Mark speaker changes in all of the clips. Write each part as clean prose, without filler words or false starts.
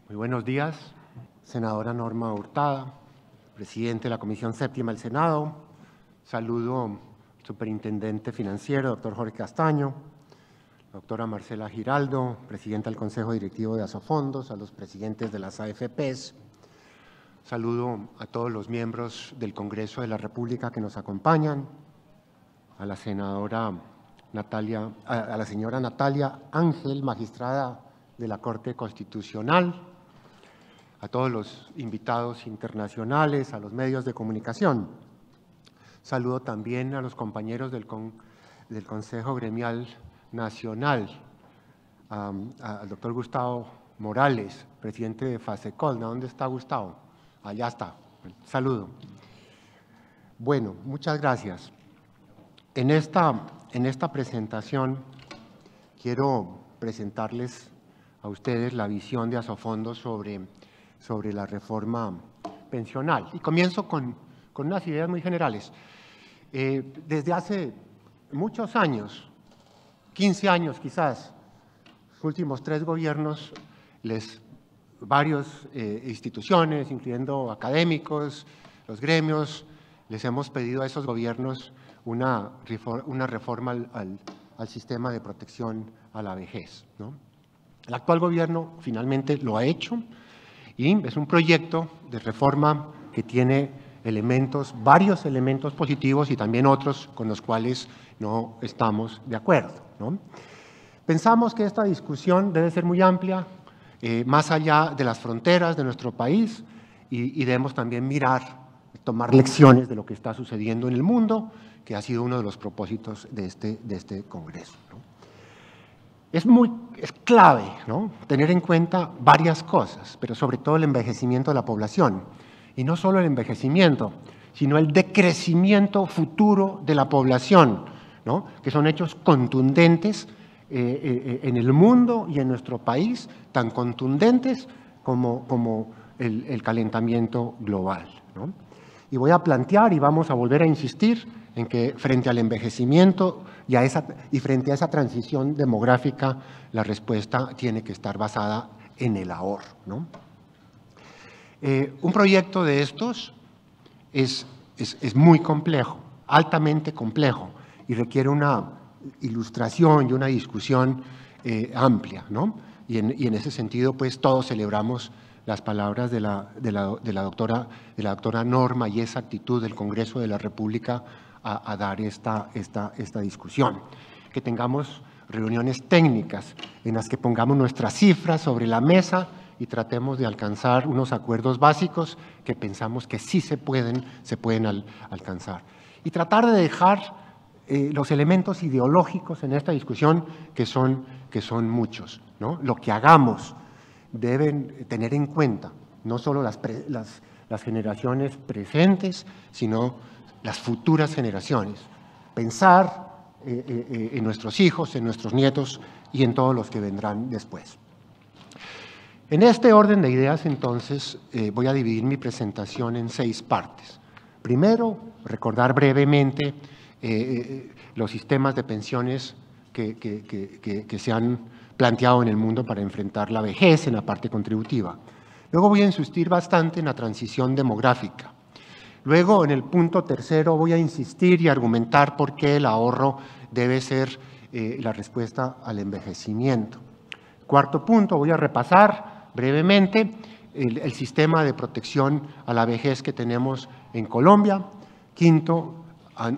Speaker 1: Muy buenos días, senadora Norma Hurtada, presidente de la Comisión Séptima del Senado. Saludo al superintendente financiero, doctor Jorge Castaño, doctora Marcela Giraldo, presidenta del Consejo Directivo de Asofondos, a los presidentes de las AFPs. Saludo a todos los miembros del Congreso de la República que nos acompañan, a la señora Natalia Ángel, magistrada de la Corte Constitucional, a todos los invitados internacionales, a los medios de comunicación. Saludo también a los compañeros del Consejo Gremial Nacional, al doctor Gustavo Morales, presidente de FASECOL. ¿Dónde está Gustavo? Allá está. Saludo. Bueno, muchas gracias. En esta presentación quiero presentarles a ustedes la visión de Asofondos sobre la reforma pensional. Y comienzo con unas ideas muy generales. Desde hace muchos años, 15 años quizás, los últimos 3 gobiernos, varias instituciones, incluyendo académicos, los gremios, les hemos pedido a esos gobiernos una reforma al sistema de protección a la vejez, ¿no? El actual gobierno finalmente lo ha hecho y es un proyecto de reforma que tiene varios elementos positivos y también otros con los cuales no estamos de acuerdo, ¿no? Pensamos que esta discusión debe ser muy amplia, más allá de las fronteras de nuestro país, y debemos también tomar lecciones de lo que está sucediendo en el mundo, que ha sido uno de los propósitos de este Congreso, ¿no? Es clave, ¿no?, tener en cuenta varias cosas, pero sobre todo el envejecimiento de la población. Y no solo el envejecimiento, sino el decrecimiento futuro de la población, ¿no?, que son hechos contundentes en el mundo y en nuestro país, tan contundentes como el calentamiento global, ¿no? Y voy a plantear y vamos a volver a insistir en que frente al envejecimiento y frente a esa transición demográfica, la respuesta tiene que estar basada en el ahorro, ¿no? Un proyecto de estos es muy complejo, altamente complejo, y requiere una ilustración y una discusión amplia, ¿no? Y en ese sentido, pues todos celebramos las palabras de la doctora Norma y esa actitud del Congreso de la República a dar esta discusión. Que tengamos reuniones técnicas en las que pongamos nuestras cifras sobre la mesa y tratemos de alcanzar unos acuerdos básicos que pensamos que sí se pueden alcanzar. Y tratar de dejar los elementos ideológicos en esta discusión, que son muchos, ¿no? Lo que hagamos deben tener en cuenta no solo las generaciones presentes, sino las futuras generaciones. Pensar en nuestros hijos, en nuestros nietos y en todos los que vendrán después. En este orden de ideas, entonces, voy a dividir mi presentación en 6 partes. Primero, recordar brevemente los sistemas de pensiones que se han planteado en el mundo para enfrentar la vejez en la parte contributiva. Luego voy a insistir bastante en la transición demográfica. Luego, en el punto tercero, voy a insistir y argumentar por qué el ahorro debe ser la respuesta al envejecimiento. Cuarto punto, voy a repasar brevemente el sistema de protección a la vejez que tenemos en Colombia. Quinto,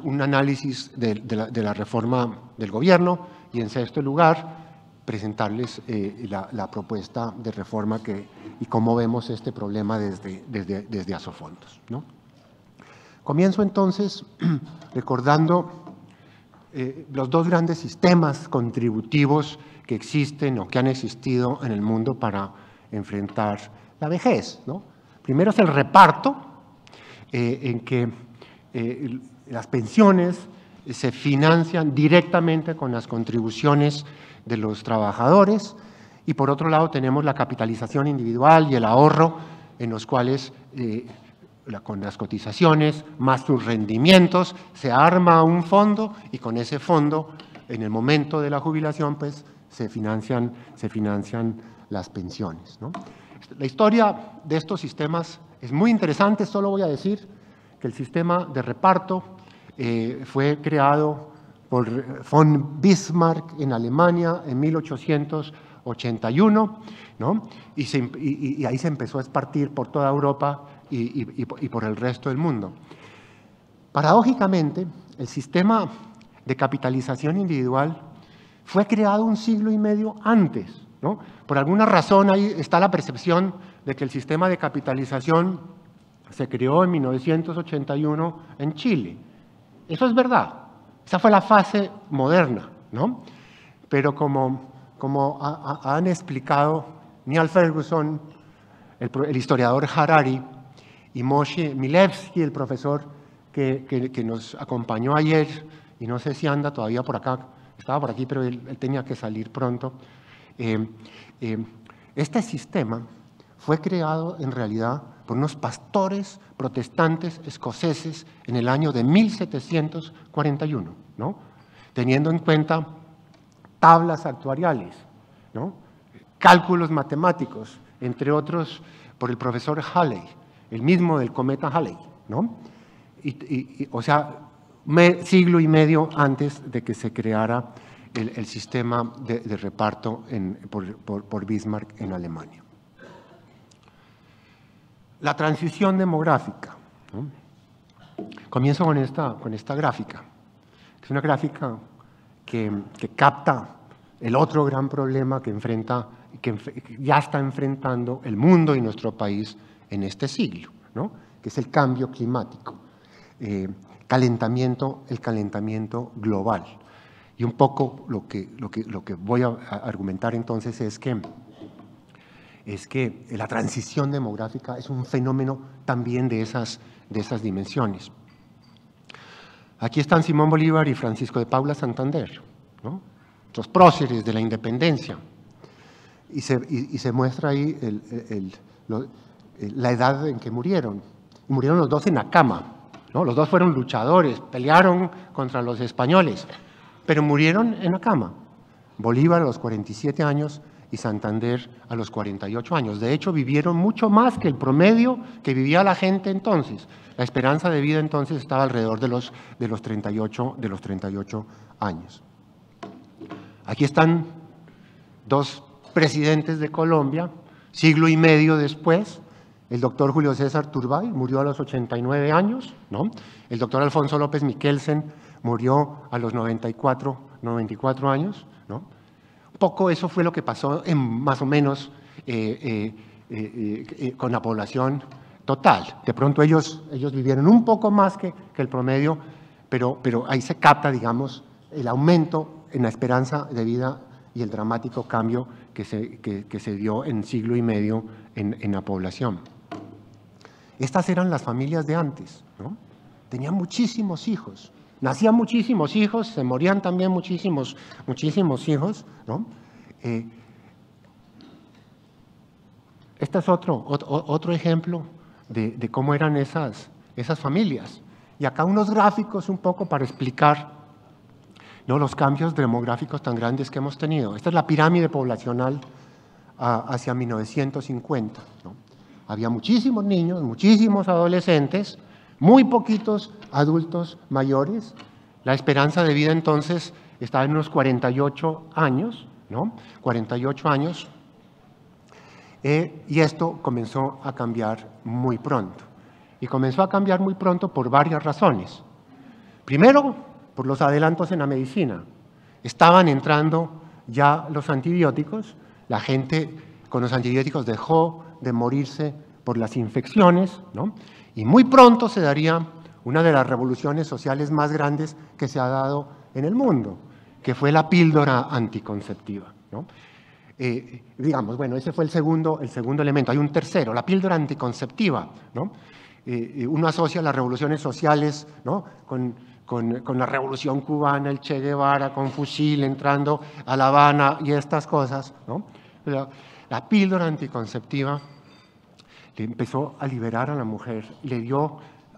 Speaker 1: un análisis de la reforma del gobierno. Y en sexto lugar, presentarles la propuesta de reforma y cómo vemos este problema desde Asofondos, ¿no? Comienzo entonces recordando los 2 grandes sistemas contributivos que existen o que han existido en el mundo para enfrentar la vejez, ¿no? Primero es el reparto, en que las pensiones se financian directamente con las contribuciones de los trabajadores, y por otro lado tenemos la capitalización individual y el ahorro, en los cuales con las cotizaciones más sus rendimientos se arma un fondo, y con ese fondo en el momento de la jubilación pues se financian las pensiones, ¿no? La historia de estos sistemas es muy interesante, solo voy a decir que el sistema de reparto fue creado por von Bismarck en Alemania en 1881, ¿no? y ahí se empezó a esparcir por toda Europa y por el resto del mundo. Paradójicamente, el sistema de capitalización individual fue creado un siglo y medio antes, ¿no? Por alguna razón ahí está la percepción de que el sistema de capitalización se creó en 1981 en Chile. Eso es verdad, esa fue la fase moderna, ¿no? Pero como han explicado Niall Ferguson, el historiador Harari, y Moshe Milevsky, el profesor que nos acompañó ayer, y no sé si anda todavía por acá, estaba por aquí, pero él tenía que salir pronto. Este sistema fue creado en realidad por unos pastores protestantes escoceses en el año de 1741, ¿no? Teniendo en cuenta tablas actuariales, ¿no? Cálculos matemáticos, entre otros por el profesor Halley, el mismo del cometa Halley, ¿no? O sea, siglo y medio antes de que se creara el sistema de reparto por Bismarck en Alemania. La transición demográfica, ¿no? Comienzo con esta gráfica. Es una gráfica que capta el otro gran problema que ya está enfrentando el mundo y nuestro país en este siglo, ¿no? Que es el cambio climático, el calentamiento global. Y un poco lo que voy a argumentar entonces es que la transición demográfica es un fenómeno también de esas dimensiones. Aquí están Simón Bolívar y Francisco de Paula Santander, ¿no? Los próceres de la independencia. Y se muestra ahí la edad en que murieron. Murieron los dos en la cama, ¿no? Los dos fueron luchadores, pelearon contra los españoles, pero murieron en la cama. Bolívar a los 47 años y Santander a los 48 años. De hecho, vivieron mucho más que el promedio que vivía la gente entonces. La esperanza de vida entonces estaba alrededor de los 38 años. Aquí están dos presidentes de Colombia, siglo y medio después. El doctor Julio César Turbay murió a los 89 años, ¿no? El doctor Alfonso López Miquelsen murió a los 94 años, ¿no? Un poco eso fue lo que pasó más o menos con la población total. De pronto ellos vivieron un poco más que el promedio, pero ahí se capta, digamos, el aumento en la esperanza de vida y el dramático cambio que se dio en siglo y medio en la población. Estas eran las familias de antes, ¿no? Tenían muchísimos hijos, nacían muchísimos hijos, se morían también muchísimos hijos, ¿no? Este es otro ejemplo de cómo eran esas familias. Y acá unos gráficos un poco para explicar, ¿no?, los cambios demográficos tan grandes que hemos tenido. Esta es la pirámide poblacional hacia 1950, ¿no? Había muchísimos niños, muchísimos adolescentes, muy poquitos adultos mayores. La esperanza de vida entonces estaba en unos 48 años, ¿no? 48 años. Y esto comenzó a cambiar muy pronto. Y comenzó a cambiar muy pronto por varias razones. Primero, por los adelantos en la medicina. Estaban entrando ya los antibióticos, la gente con los antibióticos dejó de morirse por las infecciones, ¿no? Y muy pronto se daría una de las revoluciones sociales más grandes que se ha dado en el mundo, que fue la píldora anticonceptiva, ¿no? Digamos, bueno, ese fue el segundo elemento. Hay un tercero, la píldora anticonceptiva, ¿no? Uno asocia las revoluciones sociales, ¿no?, con la revolución cubana, el Che Guevara con fusil entrando a La Habana y estas cosas, ¿no? La píldora anticonceptiva le empezó a liberar a la mujer,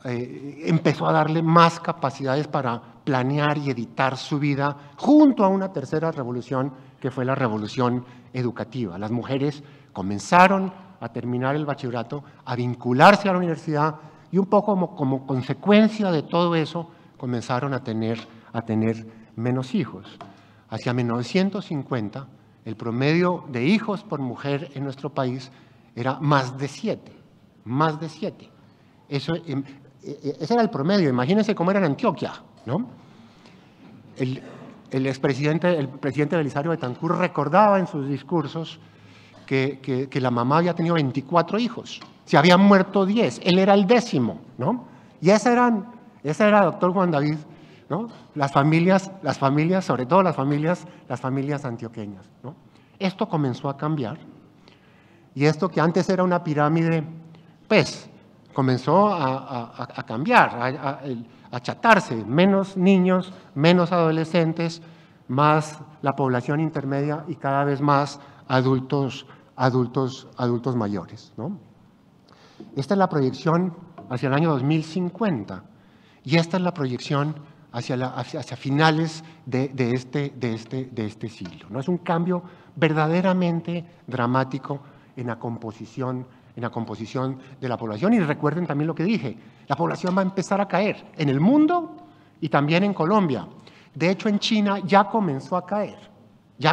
Speaker 1: empezó a darle más capacidades para planear y editar su vida, junto a una tercera revolución que fue la revolución educativa. Las mujeres comenzaron a terminar el bachillerato, a vincularse a la universidad y un poco como consecuencia de todo eso comenzaron a tener menos hijos. Hacia 1950, el promedio de hijos por mujer en nuestro país era más de 7, más de 7. Ese era el promedio, imagínense cómo era en Antioquia, ¿no? El presidente Belisario Betancur recordaba en sus discursos que la mamá había tenido 24 hijos, se habían muerto 10, él era el 10º, ¿no? Y esa era, doctor Juan David, ¿no? Las familias, sobre todo las familias antioqueñas, ¿no? Esto comenzó a cambiar y esto que antes era una pirámide, pues comenzó a cambiar, a achatarse, menos niños, menos adolescentes, más la población intermedia y cada vez más adultos mayores, ¿no? Esta es la proyección hacia el año 2050 y esta es la proyección hacia finales de este siglo, ¿no? Es un cambio verdaderamente dramático en la composición de la población. Y recuerden también lo que dije, la población va a empezar a caer en el mundo y también en Colombia. De hecho, en China ya comenzó a caer. Y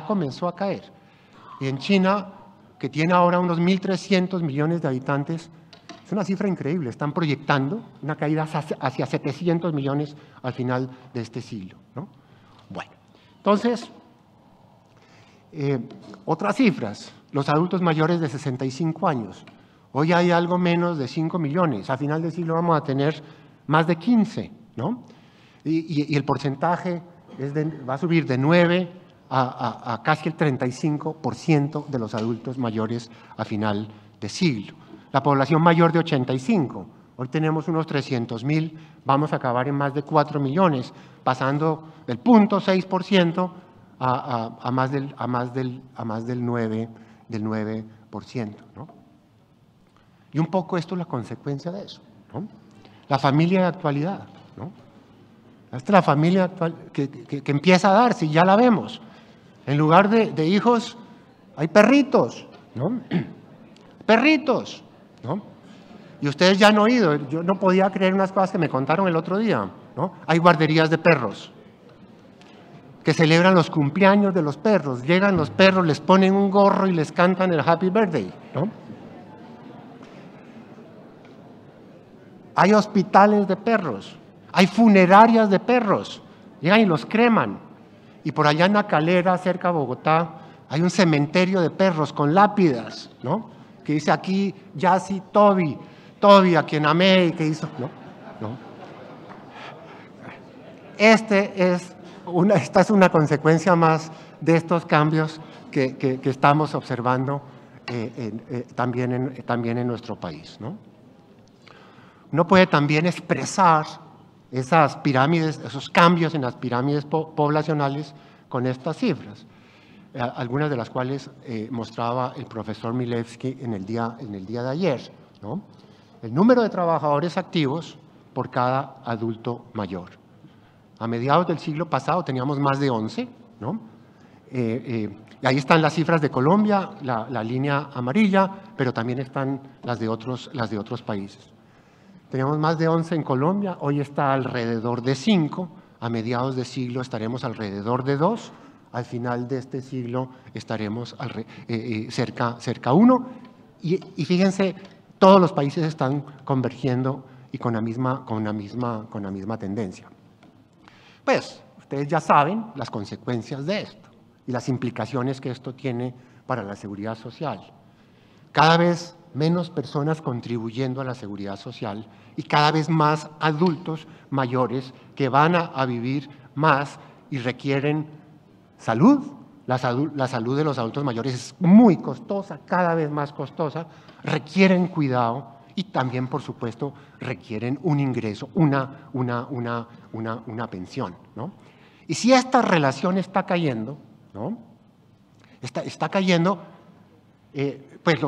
Speaker 1: en China, que tiene ahora unos 1.300 millones de habitantes, es una cifra increíble, están proyectando una caída hacia 700 millones al final de este siglo, ¿no? Bueno, entonces, otras cifras, los adultos mayores de 65 años. Hoy hay algo menos de 5 millones, a final del siglo vamos a tener más de 15, ¿no? Y el porcentaje va a subir de 9 a casi el 35% de los adultos mayores a final de siglo. La población mayor de 85, hoy tenemos unos 300.000, vamos a acabar en más de 4 millones, pasando del 0.6% a más del 9%, ¿no? Y un poco esto es la consecuencia de eso, ¿no? La familia de actualidad, ¿no? Esta es la familia actual que empieza a darse y ya la vemos. En lugar de hijos, hay perritos, ¿no? Perritos, ¿no? Y ustedes ya han oído, yo no podía creer unas cosas que me contaron el otro día, ¿no? Hay guarderías de perros que celebran los cumpleaños de los perros. Llegan los perros, les ponen un gorro y les cantan el Happy Birthday, ¿no? Hay hospitales de perros, hay funerarias de perros, llegan y los creman. Y por allá en La Calera, cerca de Bogotá, hay un cementerio de perros con lápidas, ¿no? Que dice aquí, yace Toby, a quien amé y que hizo, ¿no? Esta es una consecuencia más de estos cambios que estamos observando también en nuestro país, ¿no? Uno puede también expresar esas pirámides, esos cambios en las pirámides poblacionales con estas cifras, algunas de las cuales mostraba el profesor Milewski en el día de ayer, ¿no? El número de trabajadores activos por cada adulto mayor. A mediados del siglo pasado teníamos más de 11, ¿no? Y ahí están las cifras de Colombia, la línea amarilla, pero también están las de otros países. Teníamos más de 11 en Colombia, hoy está alrededor de 5, a mediados de siglo estaremos alrededor de 2, al final de este siglo estaremos cerca a 1, y fíjense, todos los países están convergiendo y con la misma tendencia. Pues, ustedes ya saben las consecuencias de esto y las implicaciones que esto tiene para la seguridad social. Cada vez menos personas contribuyendo a la seguridad social y cada vez más adultos mayores que van a vivir más y requieren salud. La salud de los adultos mayores es muy costosa, cada vez más costosa, requieren cuidado y también, por supuesto, requieren un ingreso, una pensión, ¿no? Y si esta relación está cayendo, ¿no? Está cayendo, pues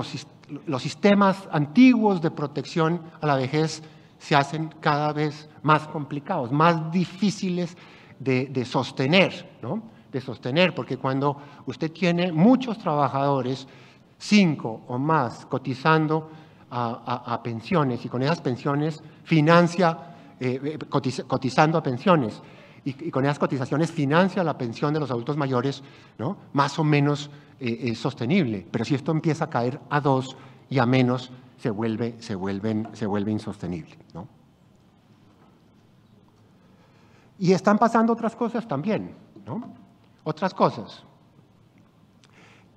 Speaker 1: los sistemas antiguos de protección a la vejez se hacen cada vez más complicados, más difíciles de sostener, ¿no? De sostener, porque cuando usted tiene muchos trabajadores 5 o más cotizando a pensiones, y con esas pensiones financia, cotizando a pensiones, y con esas cotizaciones financia la pensión de los adultos mayores, ¿no? Más o menos es sostenible. Pero si esto empieza a caer a 2 y a menos, se vuelve insostenible, ¿no? Y están pasando otras cosas también, ¿no? Otras cosas.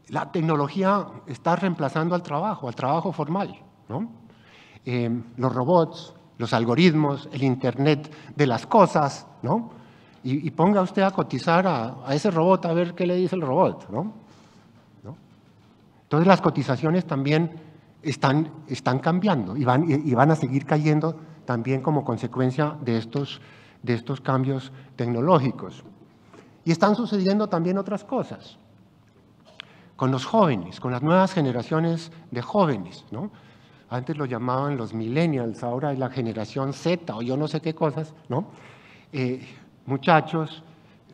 Speaker 1: La tecnología está reemplazando al trabajo formal, ¿no? Los robots, los algoritmos, el Internet de las cosas, ¿no? Y ponga usted a cotizar a ese robot a ver qué le dice el robot, ¿no? Entonces las cotizaciones también están cambiando y van a seguir cayendo también como consecuencia de estos cambios tecnológicos. Y están sucediendo también otras cosas con los jóvenes, con las nuevas generaciones de jóvenes, ¿no? Antes lo llamaban los millennials, ahora es la generación Z o yo no sé qué cosas, ¿no? Muchachos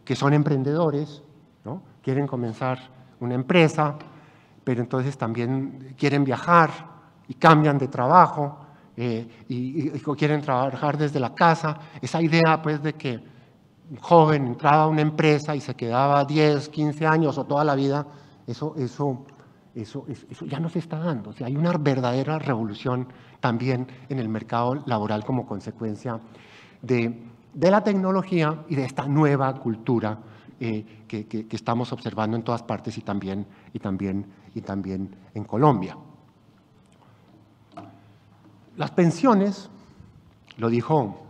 Speaker 1: que son emprendedores, ¿no? Quieren comenzar una empresa, pero entonces también quieren viajar y cambian de trabajo y quieren trabajar desde la casa. Esa idea, pues, de que un joven entraba a una empresa y se quedaba 10, 15 años o toda la vida, eso ya no se está dando. O sea, hay una verdadera revolución también en el mercado laboral como consecuencia de la tecnología y de esta nueva cultura que estamos observando en todas partes y también en Colombia. Las pensiones, lo dijo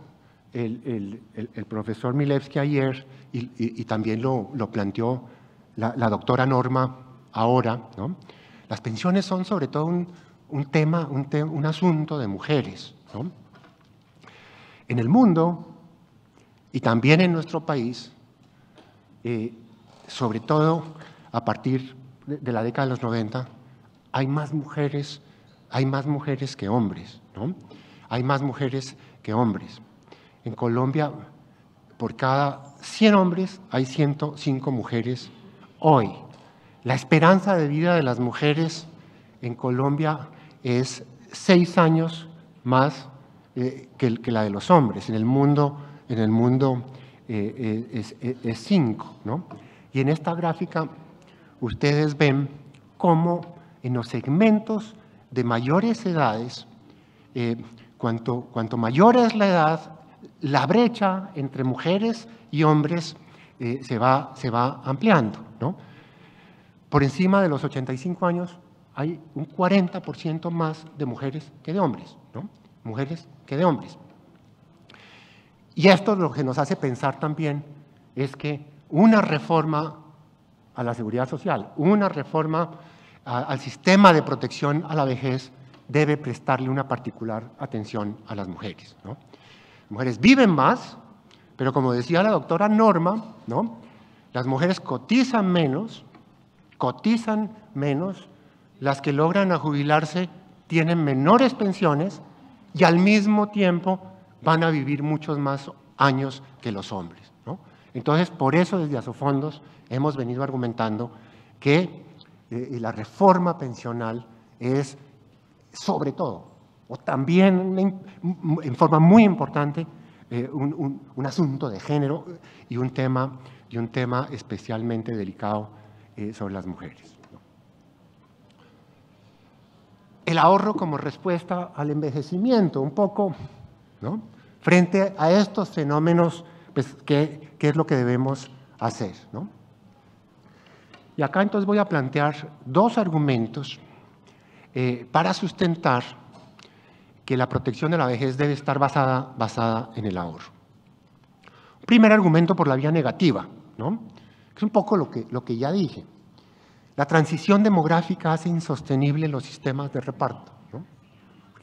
Speaker 1: el profesor Milewski ayer y también lo planteó la doctora Norma ahora, ¿no? Las pensiones son sobre todo un asunto de mujeres, ¿no? En el mundo y también en nuestro país, sobre todo a partir de la década de los 90, hay más mujeres que hombres, ¿no? Hay más mujeres que hombres. En Colombia, por cada 100 hombres, hay 105 mujeres hoy. La esperanza de vida de las mujeres en Colombia es 6 años más que la de los hombres. En el mundo es 5, ¿no? Y en esta gráfica ustedes ven cómo en los segmentos de mayores edades, cuanto mayor es la edad, la brecha entre mujeres y hombres se va ampliando, ¿no? Por encima de los 85 años hay un 40% más de mujeres que de hombres, ¿no? Mujeres que de hombres. Y esto lo que nos hace pensar también es que una reforma a la seguridad social, una reforma al sistema de protección a la vejez debe prestarle una particular atención a las mujeres, ¿no? Las mujeres viven más, pero como decía la doctora Norma, ¿no? Las mujeres cotizan menos, las que logran jubilarse tienen menores pensiones y al mismo tiempo van a vivir muchos más años que los hombres, ¿no? Entonces, por eso desde Asofondos hemos venido argumentando que la reforma pensional es, sobre todo, o también en forma muy importante, un asunto de género y un tema especialmente delicado sobre las mujeres, ¿no? El ahorro como respuesta al envejecimiento, un poco, ¿no? Frente a estos fenómenos, pues, ¿qué es lo que debemos hacer, ¿no? Y acá entonces voy a plantear 2 argumentos para sustentar que la protección de la vejez debe estar basada en el ahorro. Un primer argumento por la vía negativa, ¿no? Es un poco lo que ya dije. La transición demográfica hace insostenible los sistemas de reparto, ¿no?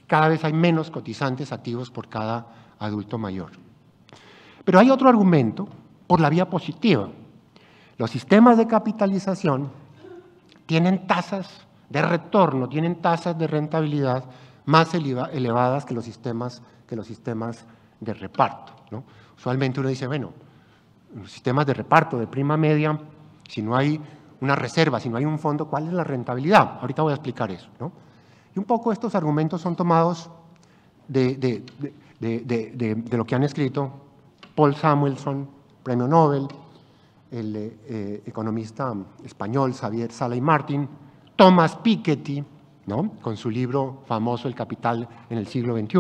Speaker 1: Cada vez hay menos cotizantes activos por cada adulto mayor. Pero hay otro argumento por la vía positiva. Los sistemas de capitalización tienen tasas de retorno, tienen tasas de rentabilidad más elevadas que los sistemas de reparto, ¿no? Usualmente uno dice, bueno, los sistemas de reparto de prima media, si no hay una reserva, si no hay un fondo, ¿cuál es la rentabilidad? Ahorita voy a explicar eso, ¿no? Y un poco estos argumentos son tomados de lo que han escrito Paul Samuelson, premio Nobel, el economista español Xavier Sala y Martín, Thomas Piketty, ¿no?, con su libro famoso El capital en el siglo XXI,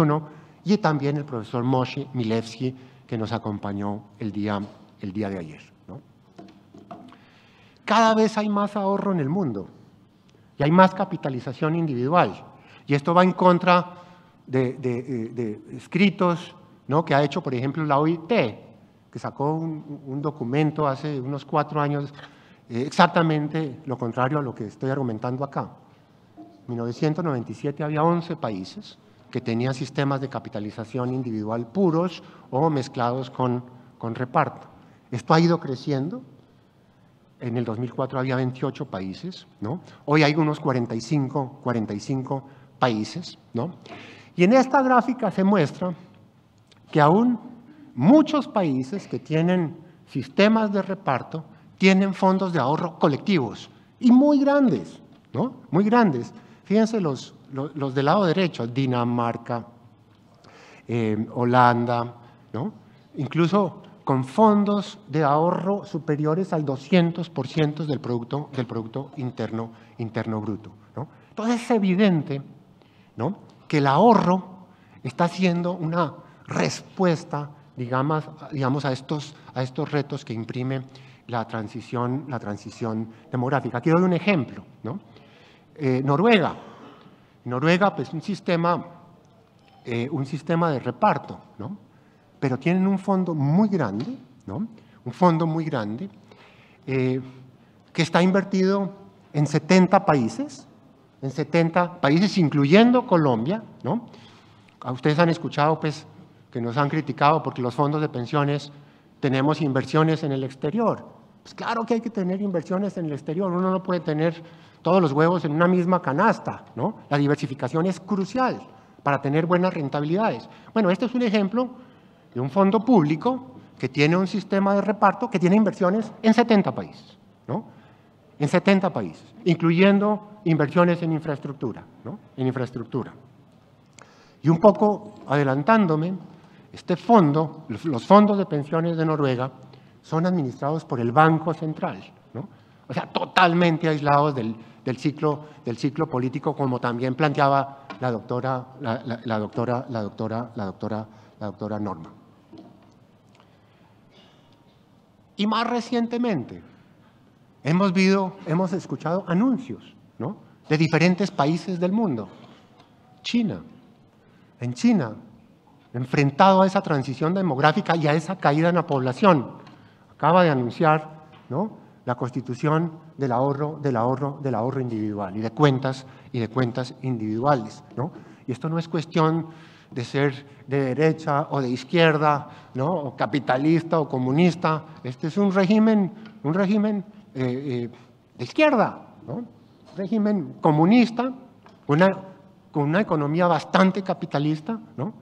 Speaker 1: y también el profesor Moshe Milevsky, que nos acompañó el día de ayer, ¿no? Cada vez hay más ahorro en el mundo y hay más capitalización individual, y esto va en contra de escritos, ¿no?, que ha hecho, por ejemplo, la OIT, que sacó un documento hace unos 4 años, exactamente lo contrario a lo que estoy argumentando acá. En 1997 había 11 países que tenían sistemas de capitalización individual puros o mezclados con reparto. Esto ha ido creciendo. En el 2004 había 28 países, ¿no? Hoy hay unos 45 países, ¿no? Y en esta gráfica se muestra que aún muchos países que tienen sistemas de reparto tienen fondos de ahorro colectivos y muy grandes, ¿no? Muy grandes. Fíjense los del lado derecho, Dinamarca, Holanda, ¿no?, incluso con fondos de ahorro superiores al 200% del Producto Interno Bruto, ¿no? Entonces es evidente, ¿no?, que el ahorro está siendo una respuesta, digamos a estos retos que imprime la transición demográfica. Aquí doy un ejemplo, ¿no? Noruega, pues un sistema de reparto, ¿no?, pero tienen un fondo muy grande, ¿no?, un fondo muy grande que está invertido en 70 países, incluyendo Colombia, ¿no? Ustedes han escuchado, pues, que nos han criticado porque los fondos de pensiones tenemos inversiones en el exterior. Pues claro que hay que tener inversiones en el exterior, uno no puede tener todos los huevos en una misma canasta, ¿no? La diversificación es crucial para tener buenas rentabilidades. Bueno, este es un ejemplo de un fondo público que tiene un sistema de reparto que tiene inversiones en 70 países, ¿no? En 70 países, incluyendo inversiones en infraestructura, ¿no?, en infraestructura. Y un poco adelantándome, este fondo, los fondos de pensiones de Noruega son administrados por el Banco Central, ¿no? O sea, totalmente aislados del ciclo político, como también planteaba la doctora Norma. Y más recientemente hemos escuchado anuncios, ¿no?, de diferentes países del mundo. En China, enfrentado a esa transición demográfica y a esa caída en la población, acaba de anunciar, ¿no?, la constitución del ahorro individual y de cuentas individuales, ¿no? Y esto no es cuestión de ser de derecha o de izquierda, ¿no?, o capitalista o comunista. Este es un régimen de izquierda, ¿no?, un régimen comunista, con una economía bastante capitalista, ¿no?,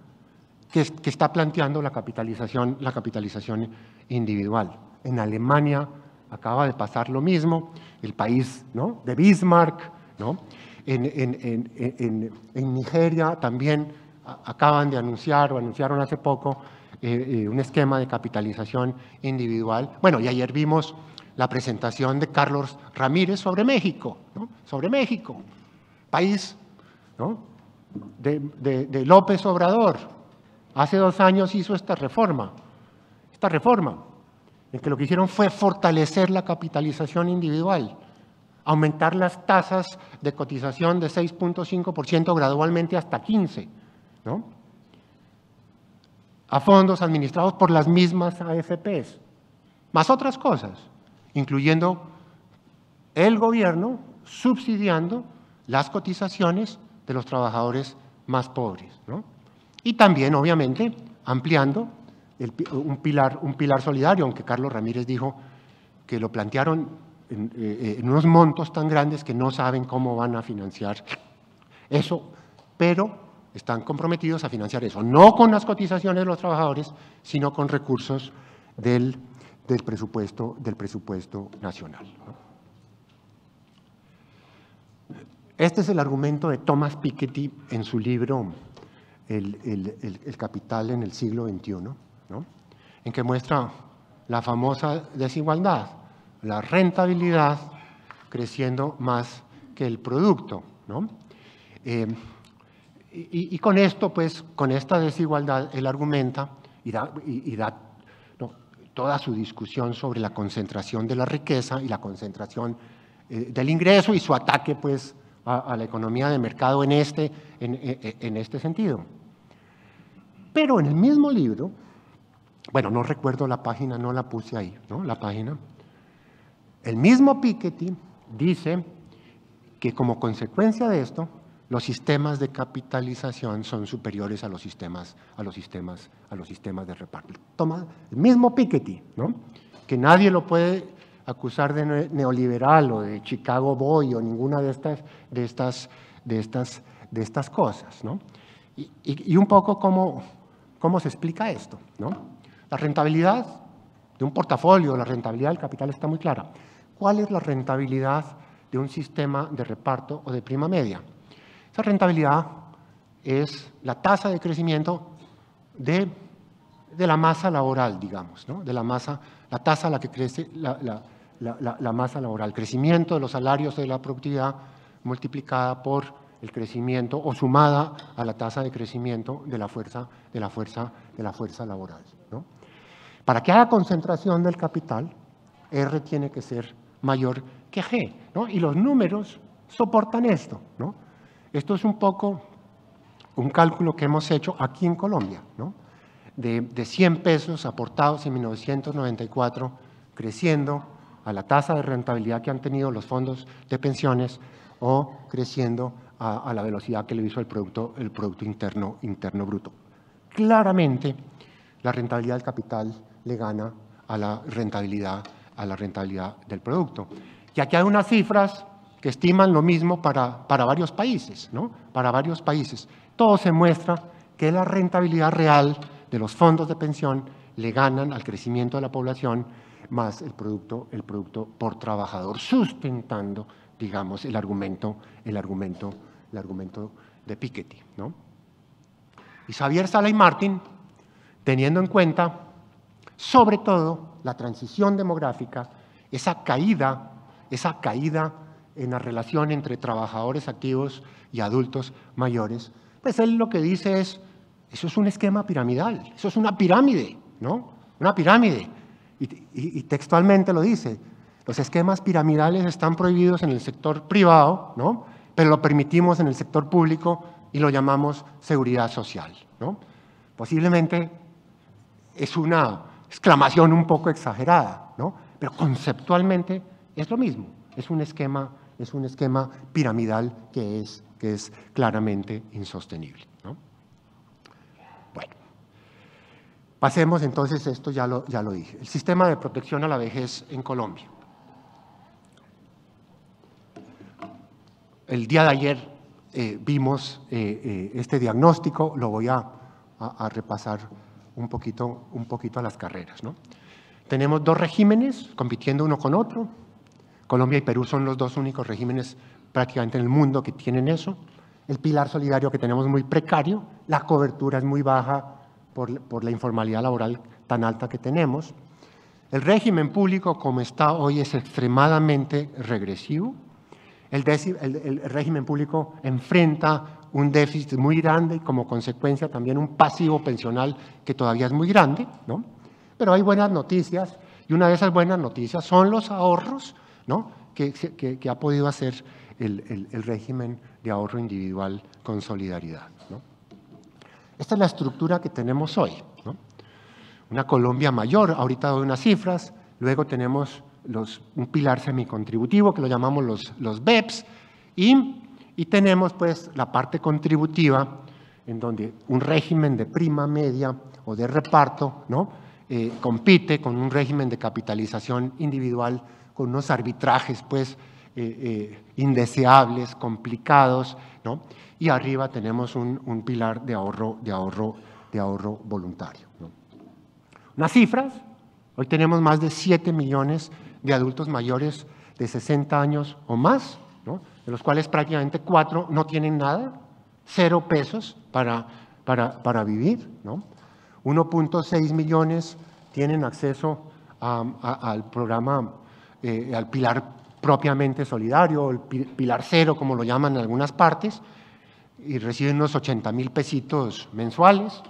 Speaker 1: que está planteando la capitalización individual. En Alemania acaba de pasar lo mismo, el país, ¿no?, de Bismarck, ¿no? En Nigeria también acaban de anunciar o anunciaron hace poco un esquema de capitalización individual. Bueno, y ayer vimos la presentación de Carlos Ramírez sobre México, ¿no?, sobre México, país, ¿no?, de López Obrador. Hace 2 años hizo esta reforma, en que lo que hicieron fue fortalecer la capitalización individual, aumentar las tasas de cotización de 6.5% gradualmente hasta 15%, ¿no?, a fondos administrados por las mismas AFPs, más otras cosas, incluyendo el gobierno subsidiando las cotizaciones de los trabajadores más pobres, ¿no? Y también, obviamente, ampliando un pilar solidario, aunque Carlos Ramírez dijo que lo plantearon en unos montos tan grandes que no saben cómo van a financiar eso, pero están comprometidos a financiar eso, no con las cotizaciones de los trabajadores, sino con recursos del presupuesto nacional, ¿no? Este es el argumento de Thomas Piketty en su libro El capital en el siglo XXI, ¿no? En que muestra la famosa desigualdad, la rentabilidad creciendo más que el producto, ¿no? Y con esto, pues, con esta desigualdad, él argumenta y da ¿no? toda su discusión sobre la concentración de la riqueza y la concentración del ingreso y su ataque, pues, a la economía de mercado en este sentido. Pero en el mismo libro, bueno, no recuerdo la página, no la puse ahí, ¿no? La página. El mismo Piketty dice que como consecuencia de esto, los sistemas de capitalización son superiores a los sistemas de reparto. Toma el mismo Piketty, ¿no? Que nadie lo puede acusar de neoliberal o de Chicago Boy o ninguna de estas cosas, ¿no? Y un poco cómo se explica esto, ¿no? La rentabilidad de un portafolio, la rentabilidad del capital está muy clara. ¿Cuál es la rentabilidad de un sistema de reparto o de prima media? Esa rentabilidad es la tasa de crecimiento de la masa laboral, digamos, ¿no? La tasa a la que crece la masa laboral, crecimiento de los salarios de la productividad multiplicada por el crecimiento o sumada a la tasa de crecimiento de la fuerza laboral, ¿no? Para que haya concentración del capital, R tiene que ser mayor que G, ¿no? Y los números soportan esto, ¿no? Esto es un poco un cálculo que hemos hecho aquí en Colombia, ¿no? De 100 pesos aportados en 1994, creciendo a la tasa de rentabilidad que han tenido los fondos de pensiones o creciendo a la velocidad que le hizo el Producto Interno Bruto. Claramente, la rentabilidad del capital le gana a la rentabilidad del producto. Y aquí hay unas cifras que estiman lo mismo para varios países, ¿no? Para varios países. Todo se muestra que la rentabilidad real de los fondos de pensión le ganan al crecimiento de la población más el producto por trabajador, sustentando, digamos, el argumento de Piketty, ¿no? Y Xavier Sala y Martin, teniendo en cuenta, sobre todo, la transición demográfica, esa caída en la relación entre trabajadores activos y adultos mayores, pues él lo que dice es, eso es un esquema piramidal, eso es una pirámide, ¿no? Una pirámide. Y textualmente lo dice, los esquemas piramidales están prohibidos en el sector privado, ¿no? Pero lo permitimos en el sector público y lo llamamos seguridad social, ¿no? Posiblemente es una exclamación un poco exagerada, ¿no? Pero conceptualmente es lo mismo, es un esquema piramidal que es claramente insostenible, ¿no? Bueno, pasemos entonces, esto ya lo dije, el sistema de protección a la vejez en Colombia. El día de ayer vimos este diagnóstico, lo voy a repasar un poquito a las carreras, ¿no? Tenemos dos regímenes compitiendo uno con otro. Colombia y Perú son los dos únicos regímenes prácticamente en el mundo que tienen eso. El pilar solidario que tenemos muy precario, la cobertura es muy baja por la informalidad laboral tan alta que tenemos. El régimen público como está hoy es extremadamente regresivo. El régimen público enfrenta un déficit muy grande y como consecuencia también un pasivo pensional que todavía es muy grande, ¿no? Pero hay buenas noticias y una de esas buenas noticias son los ahorros, ¿no? que ha podido hacer el régimen de ahorro individual con solidaridad, ¿no? Esta es la estructura que tenemos hoy, ¿no? Una Colombia mayor, ahorita doy unas cifras, luego tenemos un pilar semicontributivo que lo llamamos los BEPS y tenemos pues la parte contributiva en donde un régimen de prima media o de reparto, ¿no? Compite con un régimen de capitalización individual con unos arbitrajes pues indeseables, complicados, ¿no? Y arriba tenemos un pilar de ahorro voluntario, ¿no? Unas cifras, hoy tenemos más de 7 millones de adultos mayores de 60 años o más ¿no? De los cuales prácticamente 4 no tienen nada, 0 pesos para vivir, ¿no? 1.6 millones tienen acceso al programa, al pilar propiamente solidario, el pilar cero, como lo llaman en algunas partes, y reciben unos 80,000 pesitos mensuales.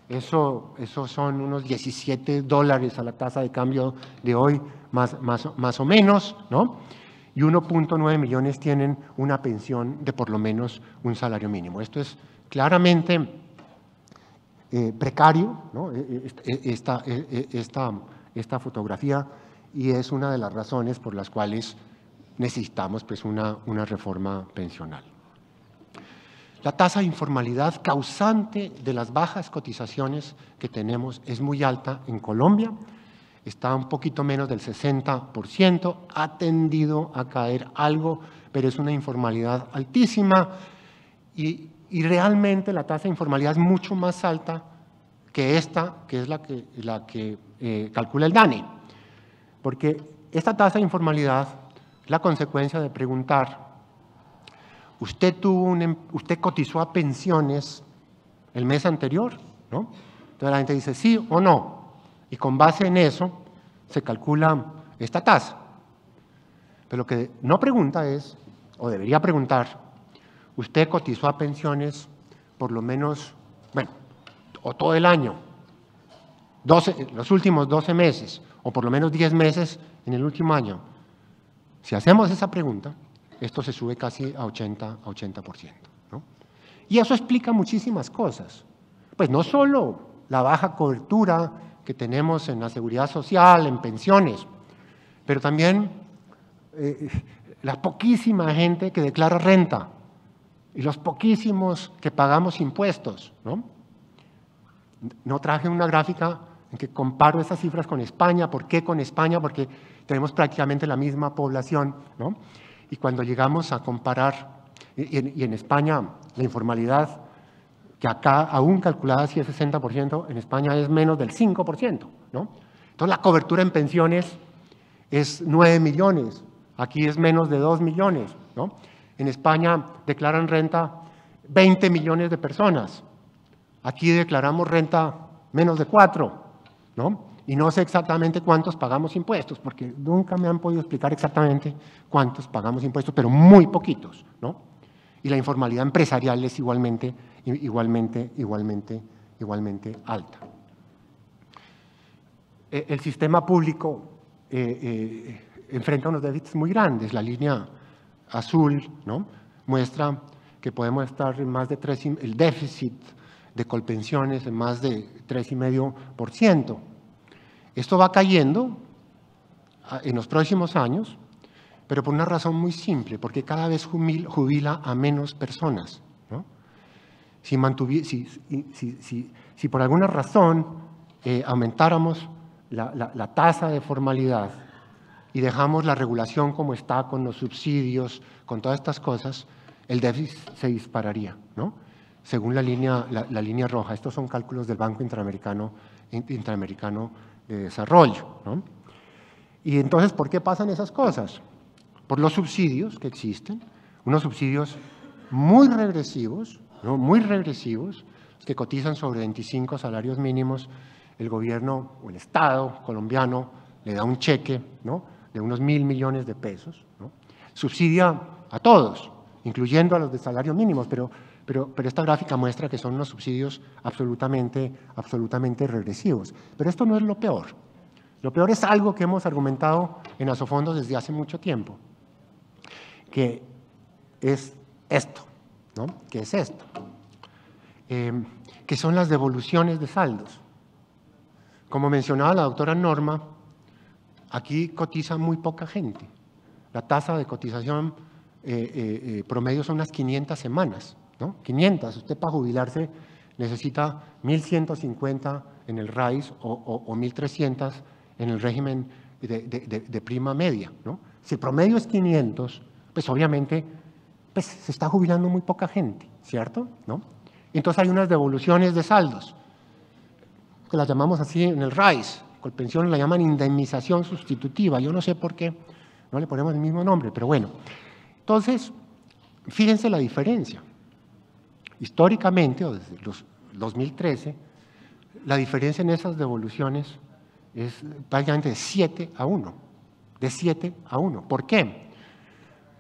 Speaker 1: Eso son unos $17 a la tasa de cambio de hoy, más o menos, ¿no? Y 1.9 millones tienen una pensión de por lo menos un salario mínimo. Esto es claramente precario, ¿no? Esta fotografía, y es una de las razones por las cuales necesitamos pues, una reforma pensional. La tasa de informalidad causante de las bajas cotizaciones que tenemos es muy alta en Colombia, está un poquito menos del 60%, ha tendido a caer algo, pero es una informalidad altísima y realmente la tasa de informalidad es mucho más alta que esta, que es la que calcula el DANE, porque esta tasa de informalidad es la consecuencia de preguntar: usted cotizó a pensiones el mes anterior, ¿no? Entonces la gente dice sí o no, y con base en eso se calcula esta tasa. Pero lo que no pregunta es, o debería preguntar, ¿usted cotizó a pensiones por lo menos, bueno, o todo el año, los últimos 12 meses, o por lo menos 10 meses en el último año? Si hacemos esa pregunta, esto se sube casi a 80%, ¿no? Y eso explica muchísimas cosas. Pues no solo la baja cobertura que tenemos en la seguridad social, en pensiones, pero también la poquísima gente que declara renta y los poquísimos que pagamos impuestos, ¿no? No traje una gráfica en que comparo esas cifras con España. ¿Por qué con España? Porque tenemos prácticamente la misma población, ¿no? Y cuando llegamos a comparar, y en España la informalidad, que acá aún calculada sí es 60%, en España es menos del 5%, ¿no? Entonces la cobertura en pensiones es 9 millones, aquí es menos de 2 millones, ¿no? En España declaran renta 20 millones de personas, aquí declaramos renta menos de 4, ¿no? Y no sé exactamente cuántos pagamos impuestos, porque nunca me han podido explicar exactamente cuántos pagamos impuestos, pero muy poquitos, ¿no? Y la informalidad empresarial es igualmente alta. El sistema público enfrenta unos déficits muy grandes. La línea azul, ¿no?, muestra que podemos estar en más de el déficit de Colpensiones en más de 3,5%. Esto va cayendo en los próximos años, pero por una razón muy simple, porque cada vez jubila a menos personas, ¿no? Si por alguna razón aumentáramos la tasa de formalidad y dejamos la regulación como está, con los subsidios, con todas estas cosas, el déficit se dispararía, ¿no? Según la línea roja. Estos son cálculos del Banco Interamericano de Desarrollo, ¿no? Y entonces, ¿por qué pasan esas cosas? Por los subsidios que existen, unos subsidios muy regresivos, ¿no?, muy regresivos, que cotizan sobre 25 salarios mínimos. El gobierno o el Estado colombiano le da un cheque, ¿no?, de unos 1.000 millones de pesos, ¿no? Subsidia a todos, incluyendo a los de salario mínimo, pero esta gráfica muestra que son unos subsidios absolutamente regresivos. Pero esto no es lo peor. Lo peor es algo que hemos argumentado en Asofondos desde hace mucho tiempo, que es esto, ¿no? ¿Qué es esto? Que son las devoluciones de saldos. Como mencionaba la doctora Norma, aquí cotiza muy poca gente. La tasa de cotización promedio son unas 500 semanas, ¿no? 500. Usted para jubilarse necesita 1.150 en el RAIS o 1.300 en el régimen de prima media, ¿no? Si el promedio es 500, pues obviamente pues, se está jubilando muy poca gente, ¿cierto? ¿No? Entonces hay unas devoluciones de saldos, que las llamamos así en el RAIS. Colpensiones la llaman indemnización sustitutiva. Yo no sé por qué no le ponemos el mismo nombre, pero bueno. Entonces, fíjense la diferencia. Históricamente, o desde los 2013, la diferencia en esas devoluciones es prácticamente de 7-1. De 7-1. ¿Por qué?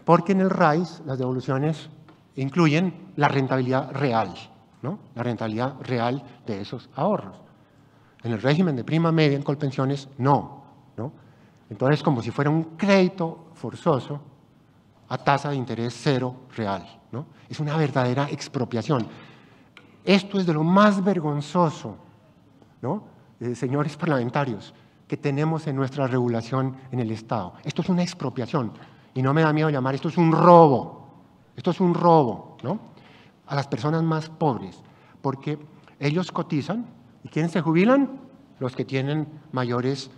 Speaker 1: Porque en el RAIS las devoluciones incluyen la rentabilidad real, ¿no? La rentabilidad real de esos ahorros. En el régimen de prima media en Colpensiones, no, ¿no? Entonces, como si fuera un crédito forzoso a tasa de interés cero real, ¿no? Es una verdadera expropiación. Esto es de lo más vergonzoso, ¿no? Señores parlamentarios, que tenemos en nuestra regulación en el Estado. Esto es una expropiación y no me da miedo llamar, esto es un robo. Esto es un robo, ¿no? A las personas más pobres, porque ellos cotizan y ¿quiénes se jubilan? Los que tienen mayores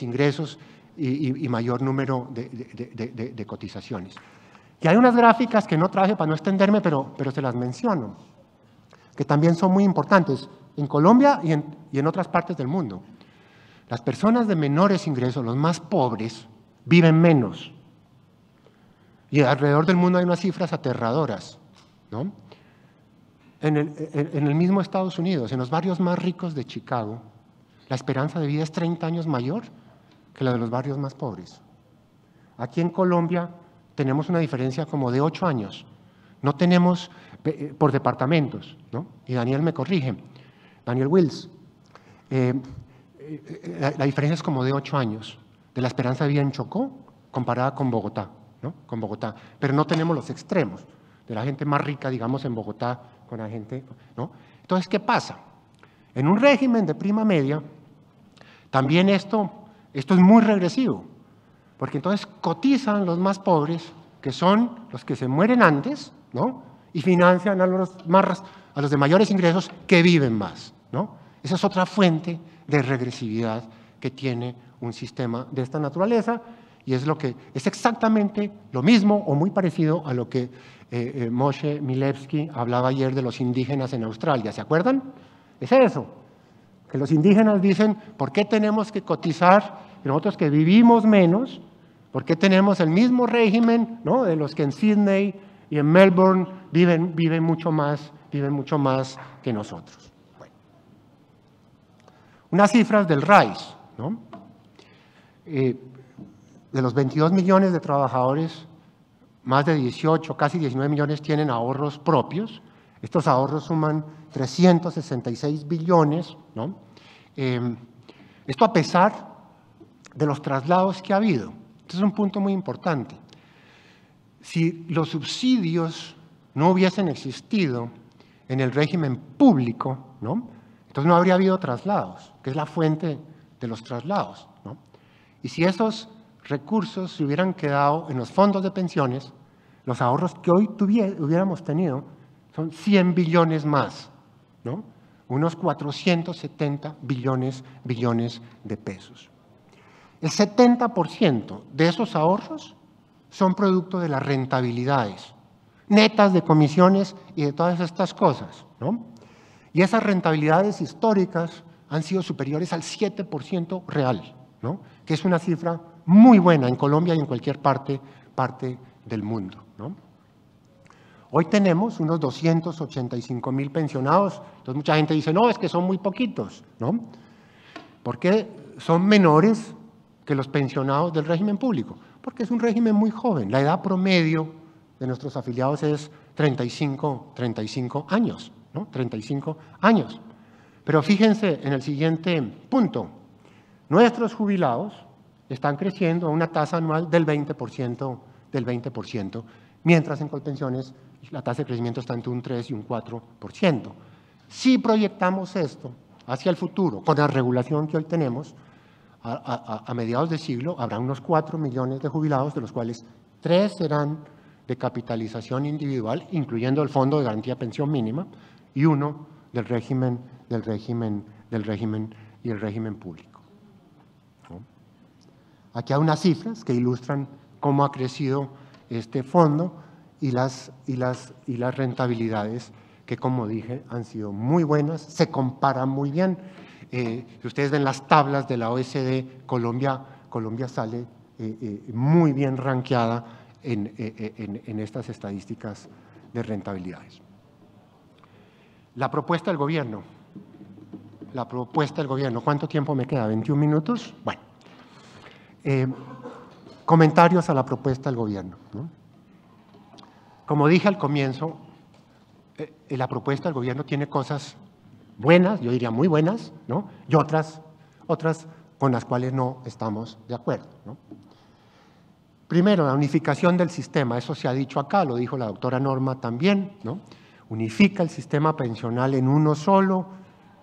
Speaker 1: ingresos y mayor número de cotizaciones. Y hay unas gráficas que no traje para no extenderme, pero se las menciono, que también son muy importantes en Colombia y en otras partes del mundo. Las personas de menores ingresos, los más pobres, viven menos. Y alrededor del mundo hay unas cifras aterradoras, ¿no? En el mismo Estados Unidos, en los barrios más ricos de Chicago, la esperanza de vida es 30 años mayor que la de los barrios más pobres. Aquí en Colombia tenemos una diferencia como de 8 años. No tenemos por departamentos, ¿no? Y Daniel me corrige, Daniel Wills. La diferencia es como de 8 años de la esperanza de vida en Chocó comparada con Bogotá, ¿no? Con Bogotá. Pero no tenemos los extremos de la gente más rica, digamos, en Bogotá con la gente, ¿no? Entonces, ¿qué pasa? En un régimen de prima media, también esto es muy regresivo, porque entonces cotizan los más pobres, que son los que se mueren antes, ¿no? Y financian a los de mayores ingresos que viven más, ¿no? Esa es otra fuente de regresividad que tiene un sistema de esta naturaleza y es exactamente lo mismo o muy parecido a lo que Moshe Milevsky hablaba ayer de los indígenas en Australia. ¿Se acuerdan? Es eso, que los indígenas dicen, ¿por qué tenemos que cotizar nosotros que vivimos menos? ¿Por qué tenemos el mismo régimen, ¿no? De los que en Sydney y en Melbourne viven mucho más que nosotros? Bueno. Unas cifras del RAIS, ¿no? De los 22 millones de trabajadores, más de 18, casi 19 millones tienen ahorros propios. Estos ahorros suman 366 billones, ¿no? Esto a pesar de los traslados que ha habido. Este es un punto muy importante. Si los subsidios no hubiesen existido en el régimen público, ¿no? Entonces no habría habido traslados, que es la fuente de los traslados, ¿no? Y si esos recursos se hubieran quedado en los fondos de pensiones, los ahorros que hoy hubiéramos tenido son 100 billones más, ¿no? Unos 470 billones de pesos. El 70% de esos ahorros son producto de las rentabilidades netas de comisiones y de todas estas cosas, ¿no? Y esas rentabilidades históricas han sido superiores al 7% real, ¿no? Que es una cifra muy buena en Colombia y en cualquier parte del mundo, ¿no? Hoy tenemos unos 285.000 pensionados, entonces mucha gente dice, no, es que son muy poquitos, ¿no? Porque son menores que los pensionados del régimen público, porque es un régimen muy joven. La edad promedio de nuestros afiliados es 35 años, ¿no? 35 años. Pero fíjense en el siguiente punto. Nuestros jubilados están creciendo a una tasa anual del 20%, mientras en Colpensiones la tasa de crecimiento está entre un 3 y un 4%. Si proyectamos esto hacia el futuro, con la regulación que hoy tenemos, a mediados de siglo habrá unos 4 millones de jubilados, de los cuales 3 serán de capitalización individual, incluyendo el Fondo de Garantía de Pensión Mínima, y 1 del régimen y el régimen público, ¿no? Aquí hay unas cifras que ilustran cómo ha crecido este fondo y las rentabilidades que, como dije, han sido muy buenas, se comparan muy bien. Si ustedes ven las tablas de la OECD, Colombia sale muy bien rankeada en estas estadísticas de rentabilidades. La propuesta del gobierno. La propuesta del gobierno. ¿Cuánto tiempo me queda? ¿21 minutos? Bueno. Comentarios a la propuesta del gobierno, ¿no? Como dije al comienzo, la propuesta del gobierno tiene cosas buenas, yo diría muy buenas, ¿no? Y otras con las cuales no estamos de acuerdo, ¿no? Primero, la unificación del sistema, eso se ha dicho acá, lo dijo la doctora Norma también, ¿no? Unifica el sistema pensional en uno solo,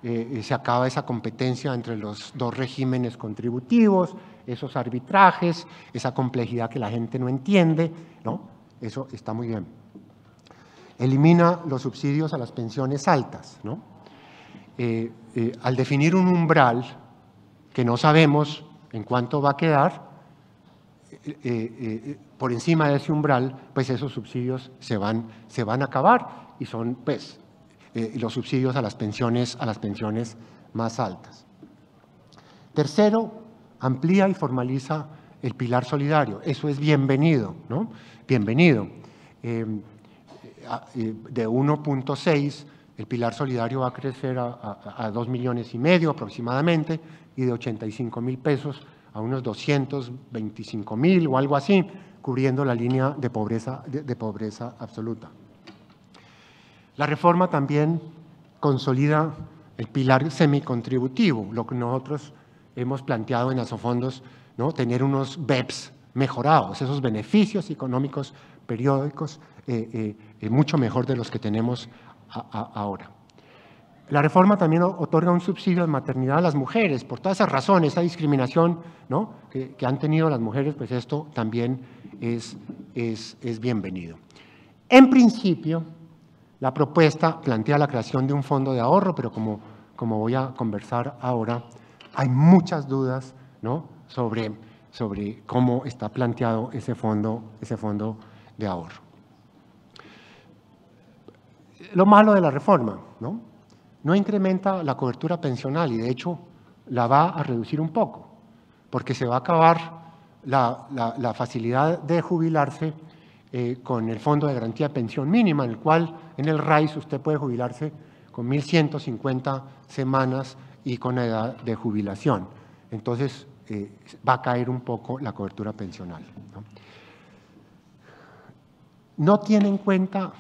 Speaker 1: se acaba esa competencia entre los dos regímenes contributivos, esos arbitrajes, esa complejidad que la gente no entiende, ¿no? Eso está muy bien. Elimina los subsidios a las pensiones altas, ¿no? Al definir un umbral que no sabemos en cuánto va a quedar, por encima de ese umbral, pues esos subsidios se van a acabar y son, pues, los subsidios a las pensiones más altas. Tercero, amplía y formaliza el pilar solidario. Eso es bienvenido, ¿no? Bienvenido. De 1.6, el pilar solidario va a crecer a 2,5 millones aproximadamente, y de 85,000 pesos a unos 225,000 o algo así, cubriendo la línea de pobreza absoluta. La reforma también consolida el pilar semicontributivo, lo que nosotros hemos planteado en Asofondos, ¿no? Tener unos BEPS mejorados, esos beneficios económicos periódicos mucho mejor de los que tenemos ahora. La reforma también otorga un subsidio de maternidad a las mujeres, por todas esas razones, esa discriminación, ¿no? que han tenido las mujeres, pues esto también es bienvenido. En principio, la propuesta plantea la creación de un fondo de ahorro, pero como voy a conversar ahora, hay muchas dudas, ¿no? sobre cómo está planteado ese fondo de ahorro. Lo malo de la reforma, no incrementa la cobertura pensional y de hecho la va a reducir un poco, porque se va a acabar la facilidad de jubilarse con el Fondo de Garantía de Pensión Mínima, en el cual en el RAIS usted puede jubilarse con 1.150 semanas y con la edad de jubilación. Entonces va a caer un poco la cobertura pensional, no tiene en cuenta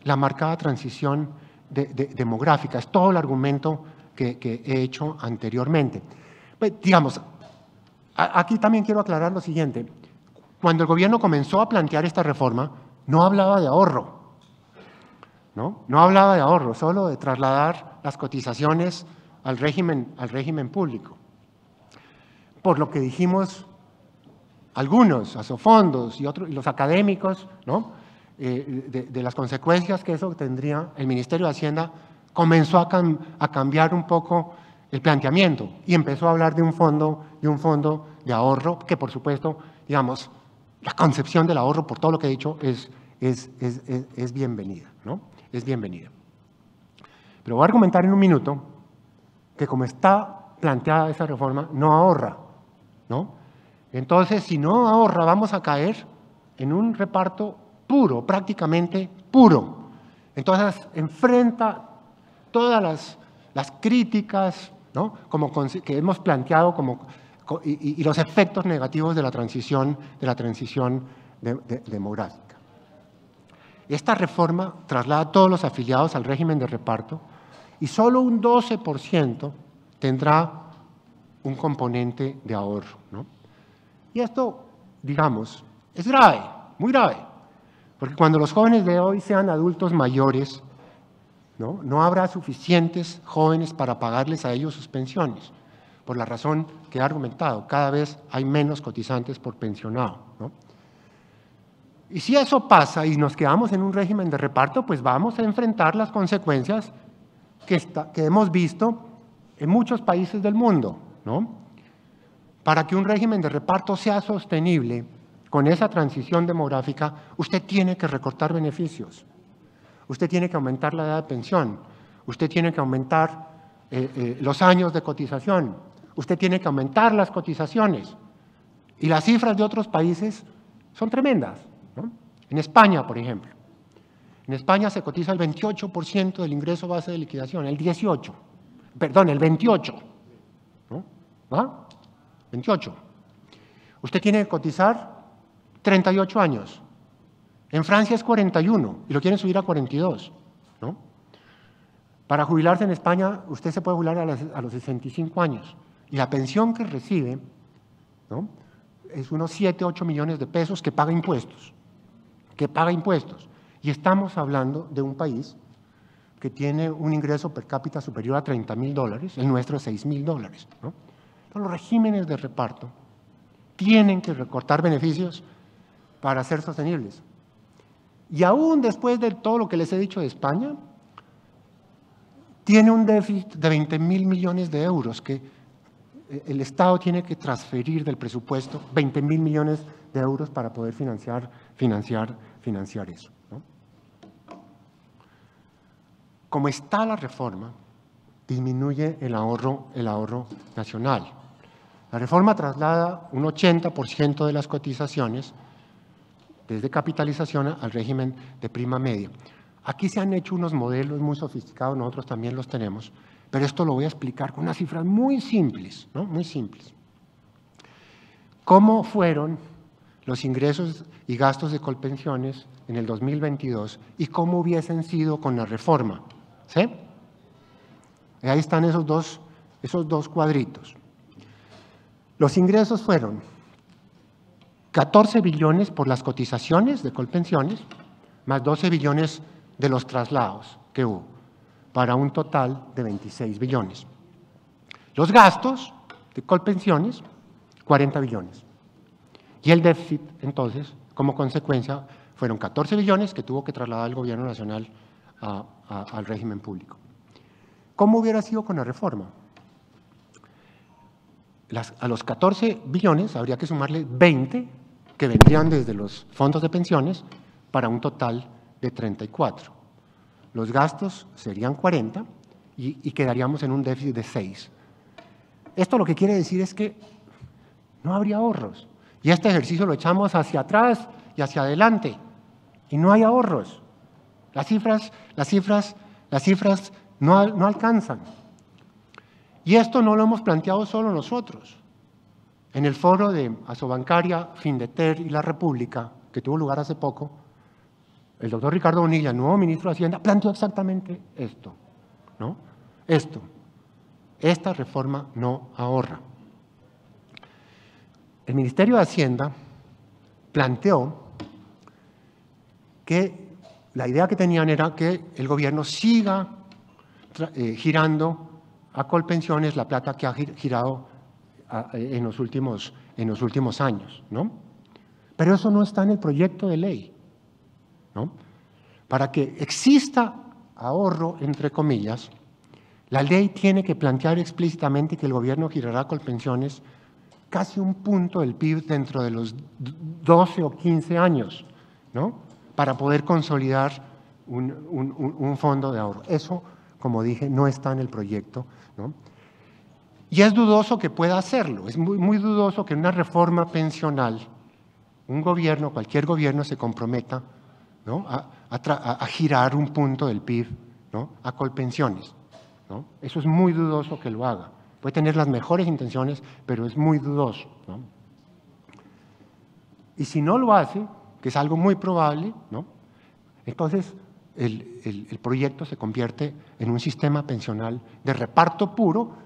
Speaker 1: la marcada transición demográfica. Es todo el argumento que he hecho anteriormente. Pues, digamos, aquí también quiero aclarar lo siguiente. Cuando el gobierno comenzó a plantear esta reforma, no hablaba de ahorro, no hablaba de ahorro, solo de trasladar las cotizaciones al régimen público. Por lo que dijimos algunos, Asofondos y otros, los académicos, de las consecuencias que eso tendría, el Ministerio de Hacienda comenzó a cambiar un poco el planteamiento y empezó a hablar de un fondo de ahorro que, por supuesto, digamos, la concepción del ahorro, por todo lo que he dicho, es bienvenida, Es bienvenida. Pero voy a argumentar en un minuto que como está planteada esa reforma, no ahorra, Entonces, si no ahorra, vamos a caer en un reparto puro, prácticamente puro. Entonces, enfrenta todas las críticas, que hemos planteado y los efectos negativos de la transición demográfica. Esta reforma traslada a todos los afiliados al régimen de reparto y solo un 12% tendrá un componente de ahorro, Y esto, digamos, es grave, muy grave, porque cuando los jóvenes de hoy sean adultos mayores, no habrá suficientes jóvenes para pagarles a ellos sus pensiones, por la razón que he argumentado, cada vez hay menos cotizantes por pensionado, Y si eso pasa y nos quedamos en un régimen de reparto, pues vamos a enfrentar las consecuencias que hemos visto en muchos países del mundo, Para que un régimen de reparto sea sostenible con esa transición demográfica, usted tiene que recortar beneficios, usted tiene que aumentar la edad de pensión, usted tiene que aumentar los años de cotización, usted tiene que aumentar las cotizaciones. Y las cifras de otros países son tremendas, ¿no? En España, por ejemplo, en España se cotiza el 28% del ingreso base de liquidación, el 28%, perdón, el 28%, ¿no? ¿Va? 28%. Usted tiene que cotizar 38 años. En Francia es 41 y lo quieren subir a 42, ¿no? Para jubilarse en España, usted se puede jubilar a los 65 años y la pensión que recibe, ¿no?, es unos 7, 8 millones de pesos que paga impuestos, Y estamos hablando de un país que tiene un ingreso per cápita superior a $30.000, el nuestro es $6.000, ¿no? Entonces, los regímenes de reparto tienen que recortar beneficios para ser sostenibles. Y aún después de todo lo que les he dicho de España, tiene un déficit de 20.000 millones de euros que el Estado tiene que transferir del presupuesto 20.000 millones de euros para poder financiar eso, ¿no? Como está la reforma, disminuye el ahorro nacional. La reforma traslada un 80% de las cotizaciones desde capitalización al régimen de prima media. Aquí se han hecho unos modelos muy sofisticados, nosotros también los tenemos, pero esto lo voy a explicar con unas cifras muy simples, ¿no? Muy simples. ¿Cómo fueron los ingresos y gastos de Colpensiones en el 2022 y cómo hubiesen sido con la reforma? ¿Sí? Y ahí están esos dos cuadritos. Los ingresos fueron 14 billones por las cotizaciones de Colpensiones, más 12 billones de los traslados que hubo, para un total de 26 billones. Los gastos de Colpensiones, 40 billones. Y el déficit, entonces, como consecuencia, fueron 14 billones que tuvo que trasladar el gobierno nacional al régimen público. ¿Cómo hubiera sido con la reforma? A los 14 billones habría que sumarle 20 que vendrían desde los fondos de pensiones para un total de 34. Los gastos serían 40 y quedaríamos en un déficit de 6. Esto lo que quiere decir es que no habría ahorros. Y este ejercicio lo echamos hacia atrás y hacia adelante y no hay ahorros. Las cifras no alcanzan. Y esto no lo hemos planteado solo nosotros. En el foro de Asobancaria, Findeter y La República, que tuvo lugar hace poco, el doctor Ricardo Bonilla, el nuevo ministro de Hacienda, planteó exactamente esto, ¿no? Esta reforma no ahorra. El Ministerio de Hacienda planteó que la idea que tenían era que el gobierno siga girando a Colpensiones la plata que ha girado en los últimos años, ¿no? Pero eso no está en el proyecto de ley, ¿no? Para que exista ahorro, entre comillas, la ley tiene que plantear explícitamente que el gobierno girará a Colpensiones casi un punto del PIB dentro de los 12 o 15 años, ¿no?, para poder consolidar un fondo de ahorro. Eso, como dije, no está en el proyecto, ¿no? Y es dudoso que pueda hacerlo, es muy dudoso que en una reforma pensional un gobierno, cualquier gobierno, se comprometa, ¿no?, a girar un punto del PIB, ¿no?, a Colpensiones, ¿no? Eso es muy dudoso que lo haga. Puede tener las mejores intenciones, pero es muy dudoso, ¿no? Y si no lo hace, que es algo muy probable, ¿no?, entonces el proyecto se convierte en un sistema pensional de reparto puro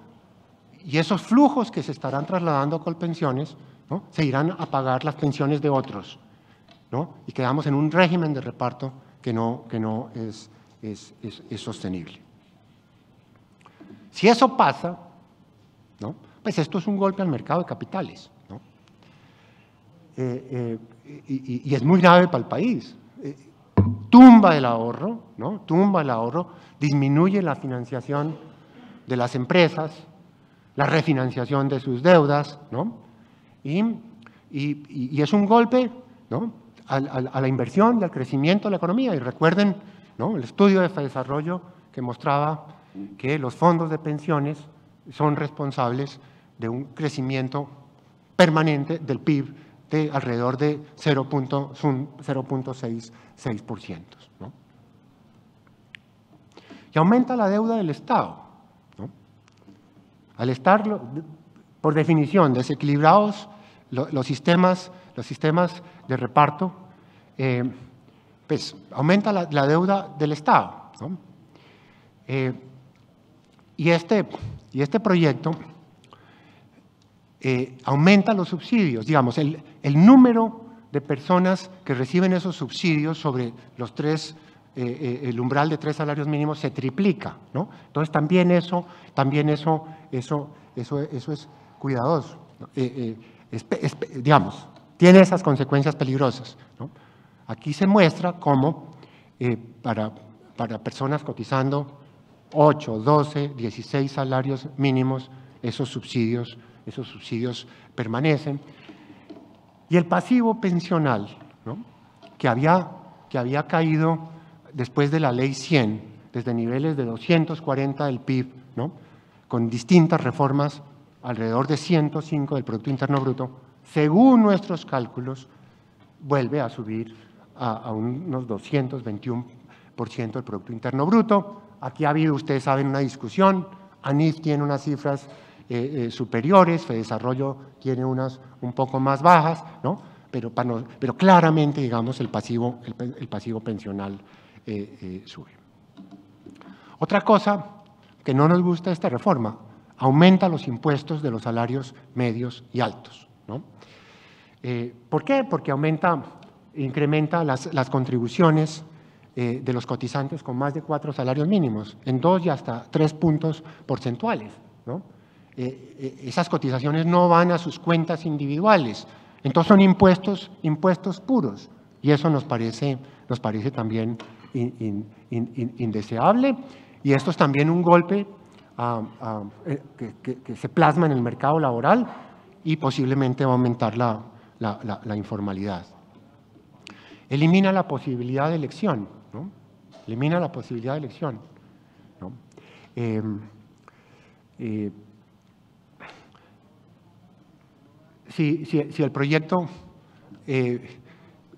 Speaker 1: y esos flujos que se estarán trasladando a Colpensiones, ¿no?, se irán a pagar las pensiones de otros, ¿no?, y quedamos en un régimen de reparto que no es sostenible. Si eso pasa, ¿no?, pues esto es un golpe al mercado de capitales, ¿no? Y es muy grave para el país. Tumba el ahorro, ¿no?, tumba el ahorro, disminuye la financiación de las empresas, la refinanciación de sus deudas, ¿no?, y es un golpe, ¿no?, a la inversión y al crecimiento de la economía. Y recuerden, ¿no?, el estudio de desarrollo que mostraba que los fondos de pensiones son responsables de un crecimiento permanente del PIB de alrededor de 0.66%, ¿no? Y aumenta la deuda del Estado, ¿no? Al estar, por definición, desequilibrados los sistemas de reparto, pues aumenta la deuda del Estado, ¿no? Y este proyecto aumenta los subsidios, digamos, el número de personas que reciben esos subsidios sobre los el umbral de 3 salarios mínimos se triplica, ¿no? Entonces también eso es cuidadoso, ¿no? Digamos, tiene esas consecuencias peligrosas, ¿no? Aquí se muestra cómo para personas cotizando 8, 12, 16 salarios mínimos, esos subsidios permanecen. Y el pasivo pensional, ¿no? que había caído después de la Ley 100, desde niveles de 240 del PIB, ¿no? con distintas reformas, alrededor de 105 del Producto Interno Bruto, según nuestros cálculos, vuelve a subir a unos 221% del Producto Interno Bruto. Aquí ha habido, ustedes saben, una discusión. ANIF tiene unas cifras superiores, Fedesarrollo tiene unas un poco más bajas, ¿no? Pero claramente, digamos, el pasivo pensional sube. Otra cosa que no nos gusta de esta reforma, aumenta los impuestos de los salarios medios y altos, ¿no? ¿Por qué? Porque incrementa las contribuciones de los cotizantes con más de 4 salarios mínimos, en 2 y hasta 3 puntos porcentuales, ¿no? Esas cotizaciones no van a sus cuentas individuales, entonces son impuestos puros, y eso nos parece también indeseable, y esto es también un golpe que se plasma en el mercado laboral y posiblemente va a aumentar la informalidad. Elimina la posibilidad de elección, ¿no? Elimina la posibilidad de elección, ¿no? Si el proyecto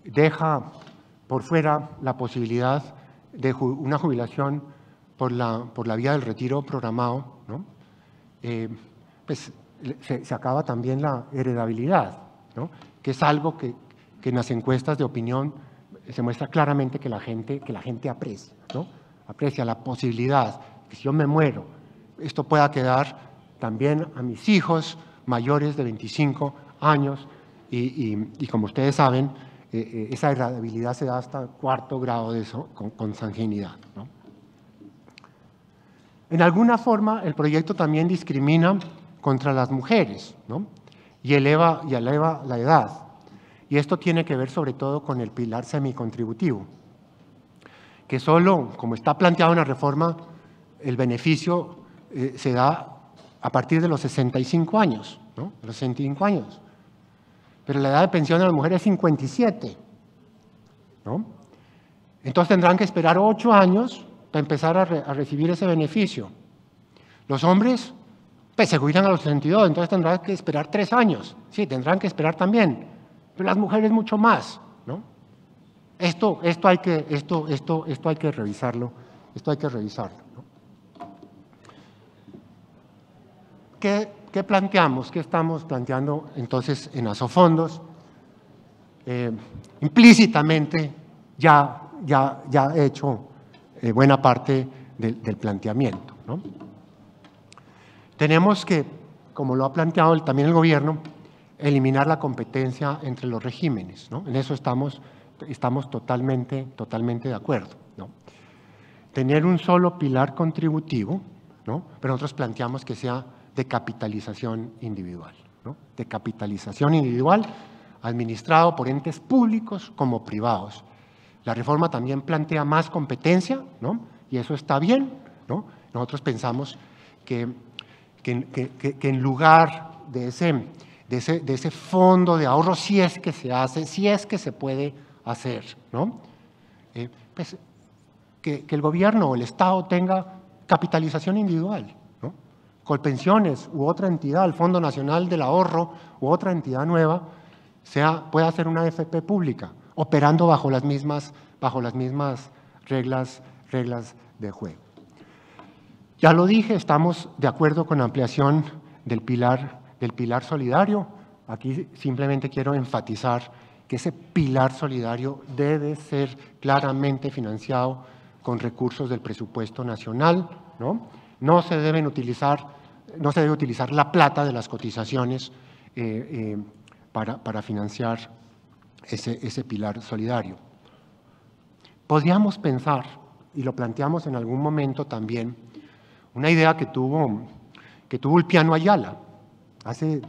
Speaker 1: deja por fuera la posibilidad de una jubilación por la vía del retiro programado, ¿no? Pues se acaba también la heredabilidad, ¿no? Que es algo que en las encuestas de opinión se muestra claramente que la gente aprecia, ¿no? Aprecia la posibilidad que si yo me muero, esto pueda quedar también a mis hijos mayores de 25 años y como ustedes saben, esa heredabilidad se da hasta 4º grado de consanguinidad, ¿no? En alguna forma, el proyecto también discrimina contra las mujeres, ¿no? y eleva la edad. Y esto tiene que ver sobre todo con el pilar semicontributivo, que solo, como está planteado en la reforma, el beneficio se da a partir de los 65 años, ¿no? Los 65 años. Pero la edad de pensión de las mujeres es 57, ¿no? Entonces tendrán que esperar 8 años para empezar a recibir ese beneficio. Los hombres pues, se jubilan a los 62, entonces tendrán que esperar 3 años. Sí, tendrán que esperar también, pero las mujeres mucho más, ¿no? Esto hay que revisarlo, ¿no? ¿Qué planteamos? ¿Qué estamos planteando entonces en Asofondos? Implícitamente ya he hecho buena parte del planteamiento, ¿no? Tenemos que, como lo ha planteado también el gobierno, eliminar la competencia entre los regímenes, ¿no? En eso estamos totalmente de acuerdo, ¿no? Tener un solo pilar contributivo, ¿no? Pero nosotros planteamos que sea de capitalización individual, ¿no? De capitalización individual administrado por entes públicos como privados. La reforma también plantea más competencia, ¿no? Y eso está bien, ¿no? Nosotros pensamos que en lugar de ese fondo de ahorro, si es que se hace, si es que se puede hacer, ¿no? Pues que el gobierno o el Estado tenga capitalización individual, ¿no? Colpensiones u otra entidad, el Fondo Nacional del Ahorro u otra entidad nueva, pueda ser una AFP pública, operando bajo las mismas reglas de juego. Ya lo dije, estamos de acuerdo con la ampliación del pilar solidario. Aquí simplemente quiero enfatizar que ese pilar solidario debe ser claramente financiado con recursos del presupuesto nacional, ¿no? No se debe utilizar la plata de las cotizaciones para financiar ese pilar solidario. Podríamos pensar, y lo planteamos en algún momento también, una idea que tuvo Ulpiano Ayala hace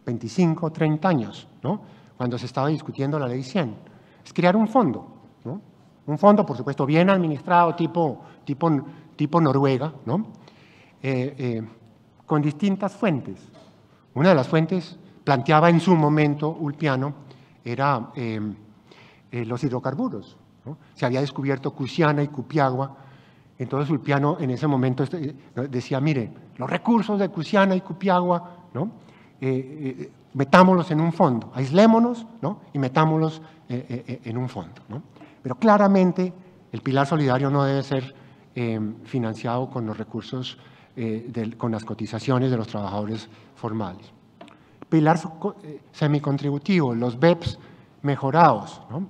Speaker 1: 25 o 30 años, ¿no? Cuando se estaba discutiendo la Ley 100, es crear un fondo, ¿no? Un fondo, por supuesto, bien administrado, tipo Noruega, ¿no? Con distintas fuentes. Una de las fuentes planteaba en su momento Ulpiano era los hidrocarburos, ¿no? Se había descubierto Cusiana y Cupiagua. Entonces Ulpiano en ese momento decía, mire, los recursos de Cusiana y Cupiagua, ¿no? Metámoslos en un fondo, aislémonos, ¿no? Y metámoslos en un fondo, ¿no? Pero claramente el pilar solidario no debe ser financiado con los recursos, con las cotizaciones de los trabajadores formales. Pilar semicontributivo, los BEPS mejorados, ¿no?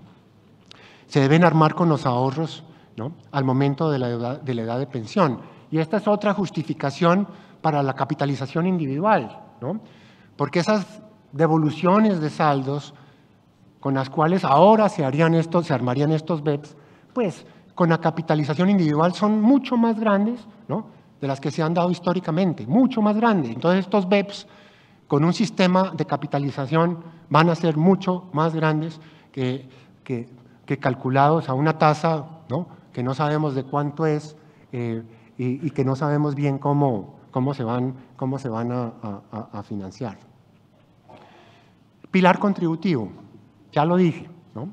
Speaker 1: Se deben armar con los ahorros, ¿no? Al momento de la edad de pensión. Y esta es otra justificación para la capitalización individual, ¿no? Porque esas devoluciones de saldos con las cuales ahora se armarían estos BEPS, pues con la capitalización individual son mucho más grandes, ¿no? De las que se han dado históricamente, mucho más grandes. Entonces estos BEPS con un sistema de capitalización van a ser mucho más grandes que calculados a una tasa, ¿no? Que no sabemos de cuánto es y que no sabemos bien cómo se van a financiar. Pilar contributivo, ya lo dije, ¿no?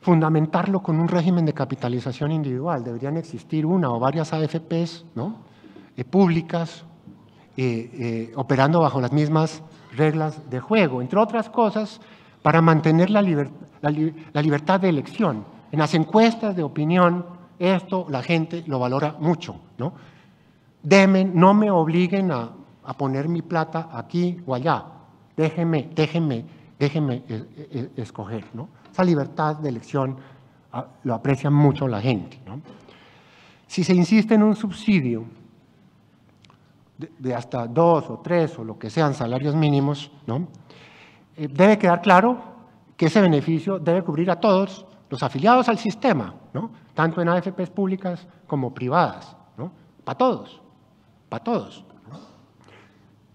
Speaker 1: Fundamentarlo con un régimen de capitalización individual. Deberían existir una o varias AFPs, ¿no? Públicas, operando bajo las mismas reglas de juego, entre otras cosas, para mantener la libertad de elección. En las encuestas de opinión, esto la gente lo valora mucho, ¿no? No me obliguen a poner mi plata aquí o allá, déjenme escoger, ¿no? Esa libertad de elección lo aprecia mucho la gente, ¿no? Si se insiste en un subsidio de hasta 2 o 3 o lo que sean salarios mínimos, ¿no? Debe quedar claro que ese beneficio debe cubrir a todos los afiliados al sistema, ¿no? Tanto en AFPs públicas como privadas, ¿no? Para todos, ¿no?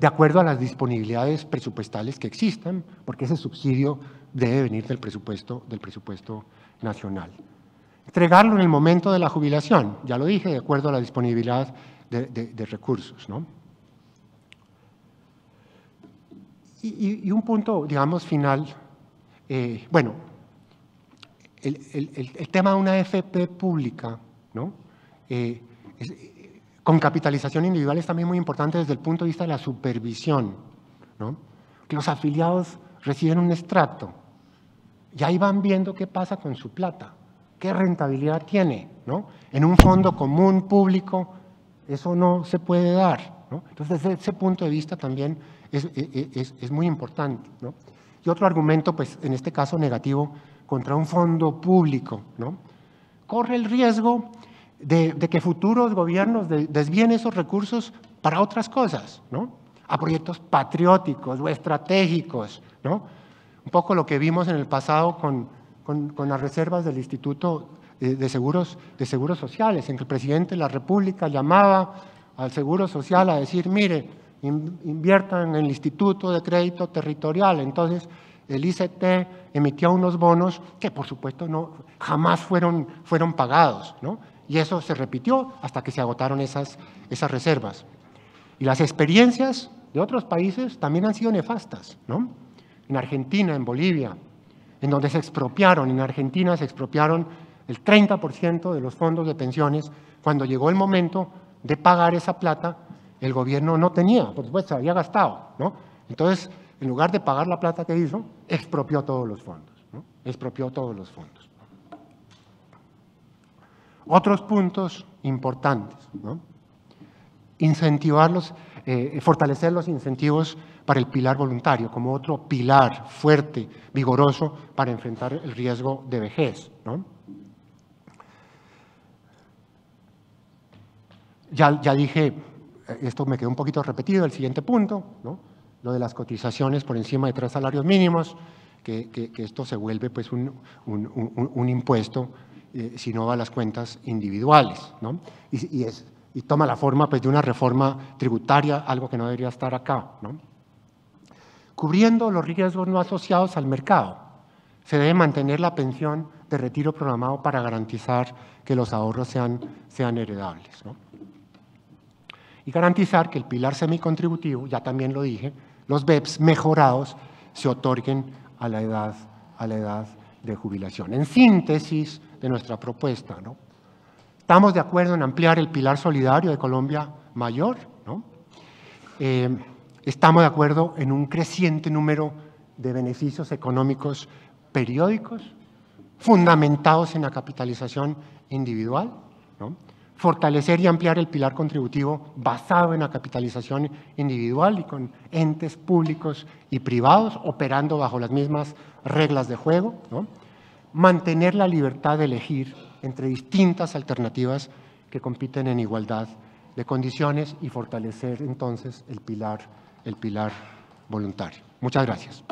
Speaker 1: De acuerdo a las disponibilidades presupuestales que existan, porque ese subsidio debe venir del presupuesto nacional. Entregarlo en el momento de la jubilación, ya lo dije, de acuerdo a la disponibilidad de recursos, ¿no? Y un punto, digamos, final, bueno, el tema de una AFP pública, ¿no? Con capitalización individual es también muy importante desde el punto de vista de la supervisión, ¿no? Que los afiliados reciben un extracto y ahí van viendo qué pasa con su plata, qué rentabilidad tiene, ¿no? En un fondo común público eso no se puede dar, ¿no? Entonces, desde ese punto de vista también es muy importante, ¿no? Y otro argumento, pues en este caso negativo, contra un fondo público, ¿no? Corre el riesgo de que futuros gobiernos desvíen esos recursos para otras cosas, ¿no? A proyectos patrióticos o estratégicos, ¿no? Un poco lo que vimos en el pasado con las reservas del Instituto de Seguros Sociales, en que el presidente de la República llamaba al Seguro Social a decir, mire, inviertan en el Instituto de Crédito Territorial. Entonces, el ICT emitió unos bonos que, por supuesto, jamás fueron pagados, ¿no? Y eso se repitió hasta que se agotaron esas reservas. Y las experiencias de otros países también han sido nefastas, ¿no? En Argentina, en Bolivia, en donde en Argentina se expropiaron el 30% de los fondos de pensiones. Cuando llegó el momento de pagar esa plata, el gobierno no tenía, por supuesto, se había gastado, ¿no? Entonces, en lugar de pagar la plata que hizo, expropió todos los fondos, ¿no? Expropió todos los fondos. Otros puntos importantes, ¿no? Incentivarlos, fortalecer los incentivos para el pilar voluntario como otro pilar fuerte, vigoroso para enfrentar el riesgo de vejez, ¿no? Ya dije, esto me quedó un poquito repetido, el siguiente punto, ¿no? Lo de las cotizaciones por encima de 3 salarios mínimos, que esto se vuelve pues un impuesto si no va a las cuentas individuales, ¿no? Y toma la forma pues, de una reforma tributaria, algo que no debería estar acá, ¿no? Cubriendo los riesgos no asociados al mercado, se debe mantener la pensión de retiro programado para garantizar que los ahorros sean heredables, ¿no? Y garantizar que el pilar semicontributivo, ya también lo dije, los BEPS mejorados se otorguen a la edad de jubilación. En síntesis de nuestra propuesta, ¿no? Estamos de acuerdo en ampliar el pilar solidario de Colombia Mayor, ¿no? Estamos de acuerdo en un creciente número de beneficios económicos periódicos, fundamentados en la capitalización individual, ¿no? Fortalecer y ampliar el pilar contributivo basado en la capitalización individual y con entes públicos y privados operando bajo las mismas reglas de juego, ¿no? Mantener la libertad de elegir entre distintas alternativas que compiten en igualdad de condiciones y fortalecer entonces el pilar voluntario. Muchas gracias.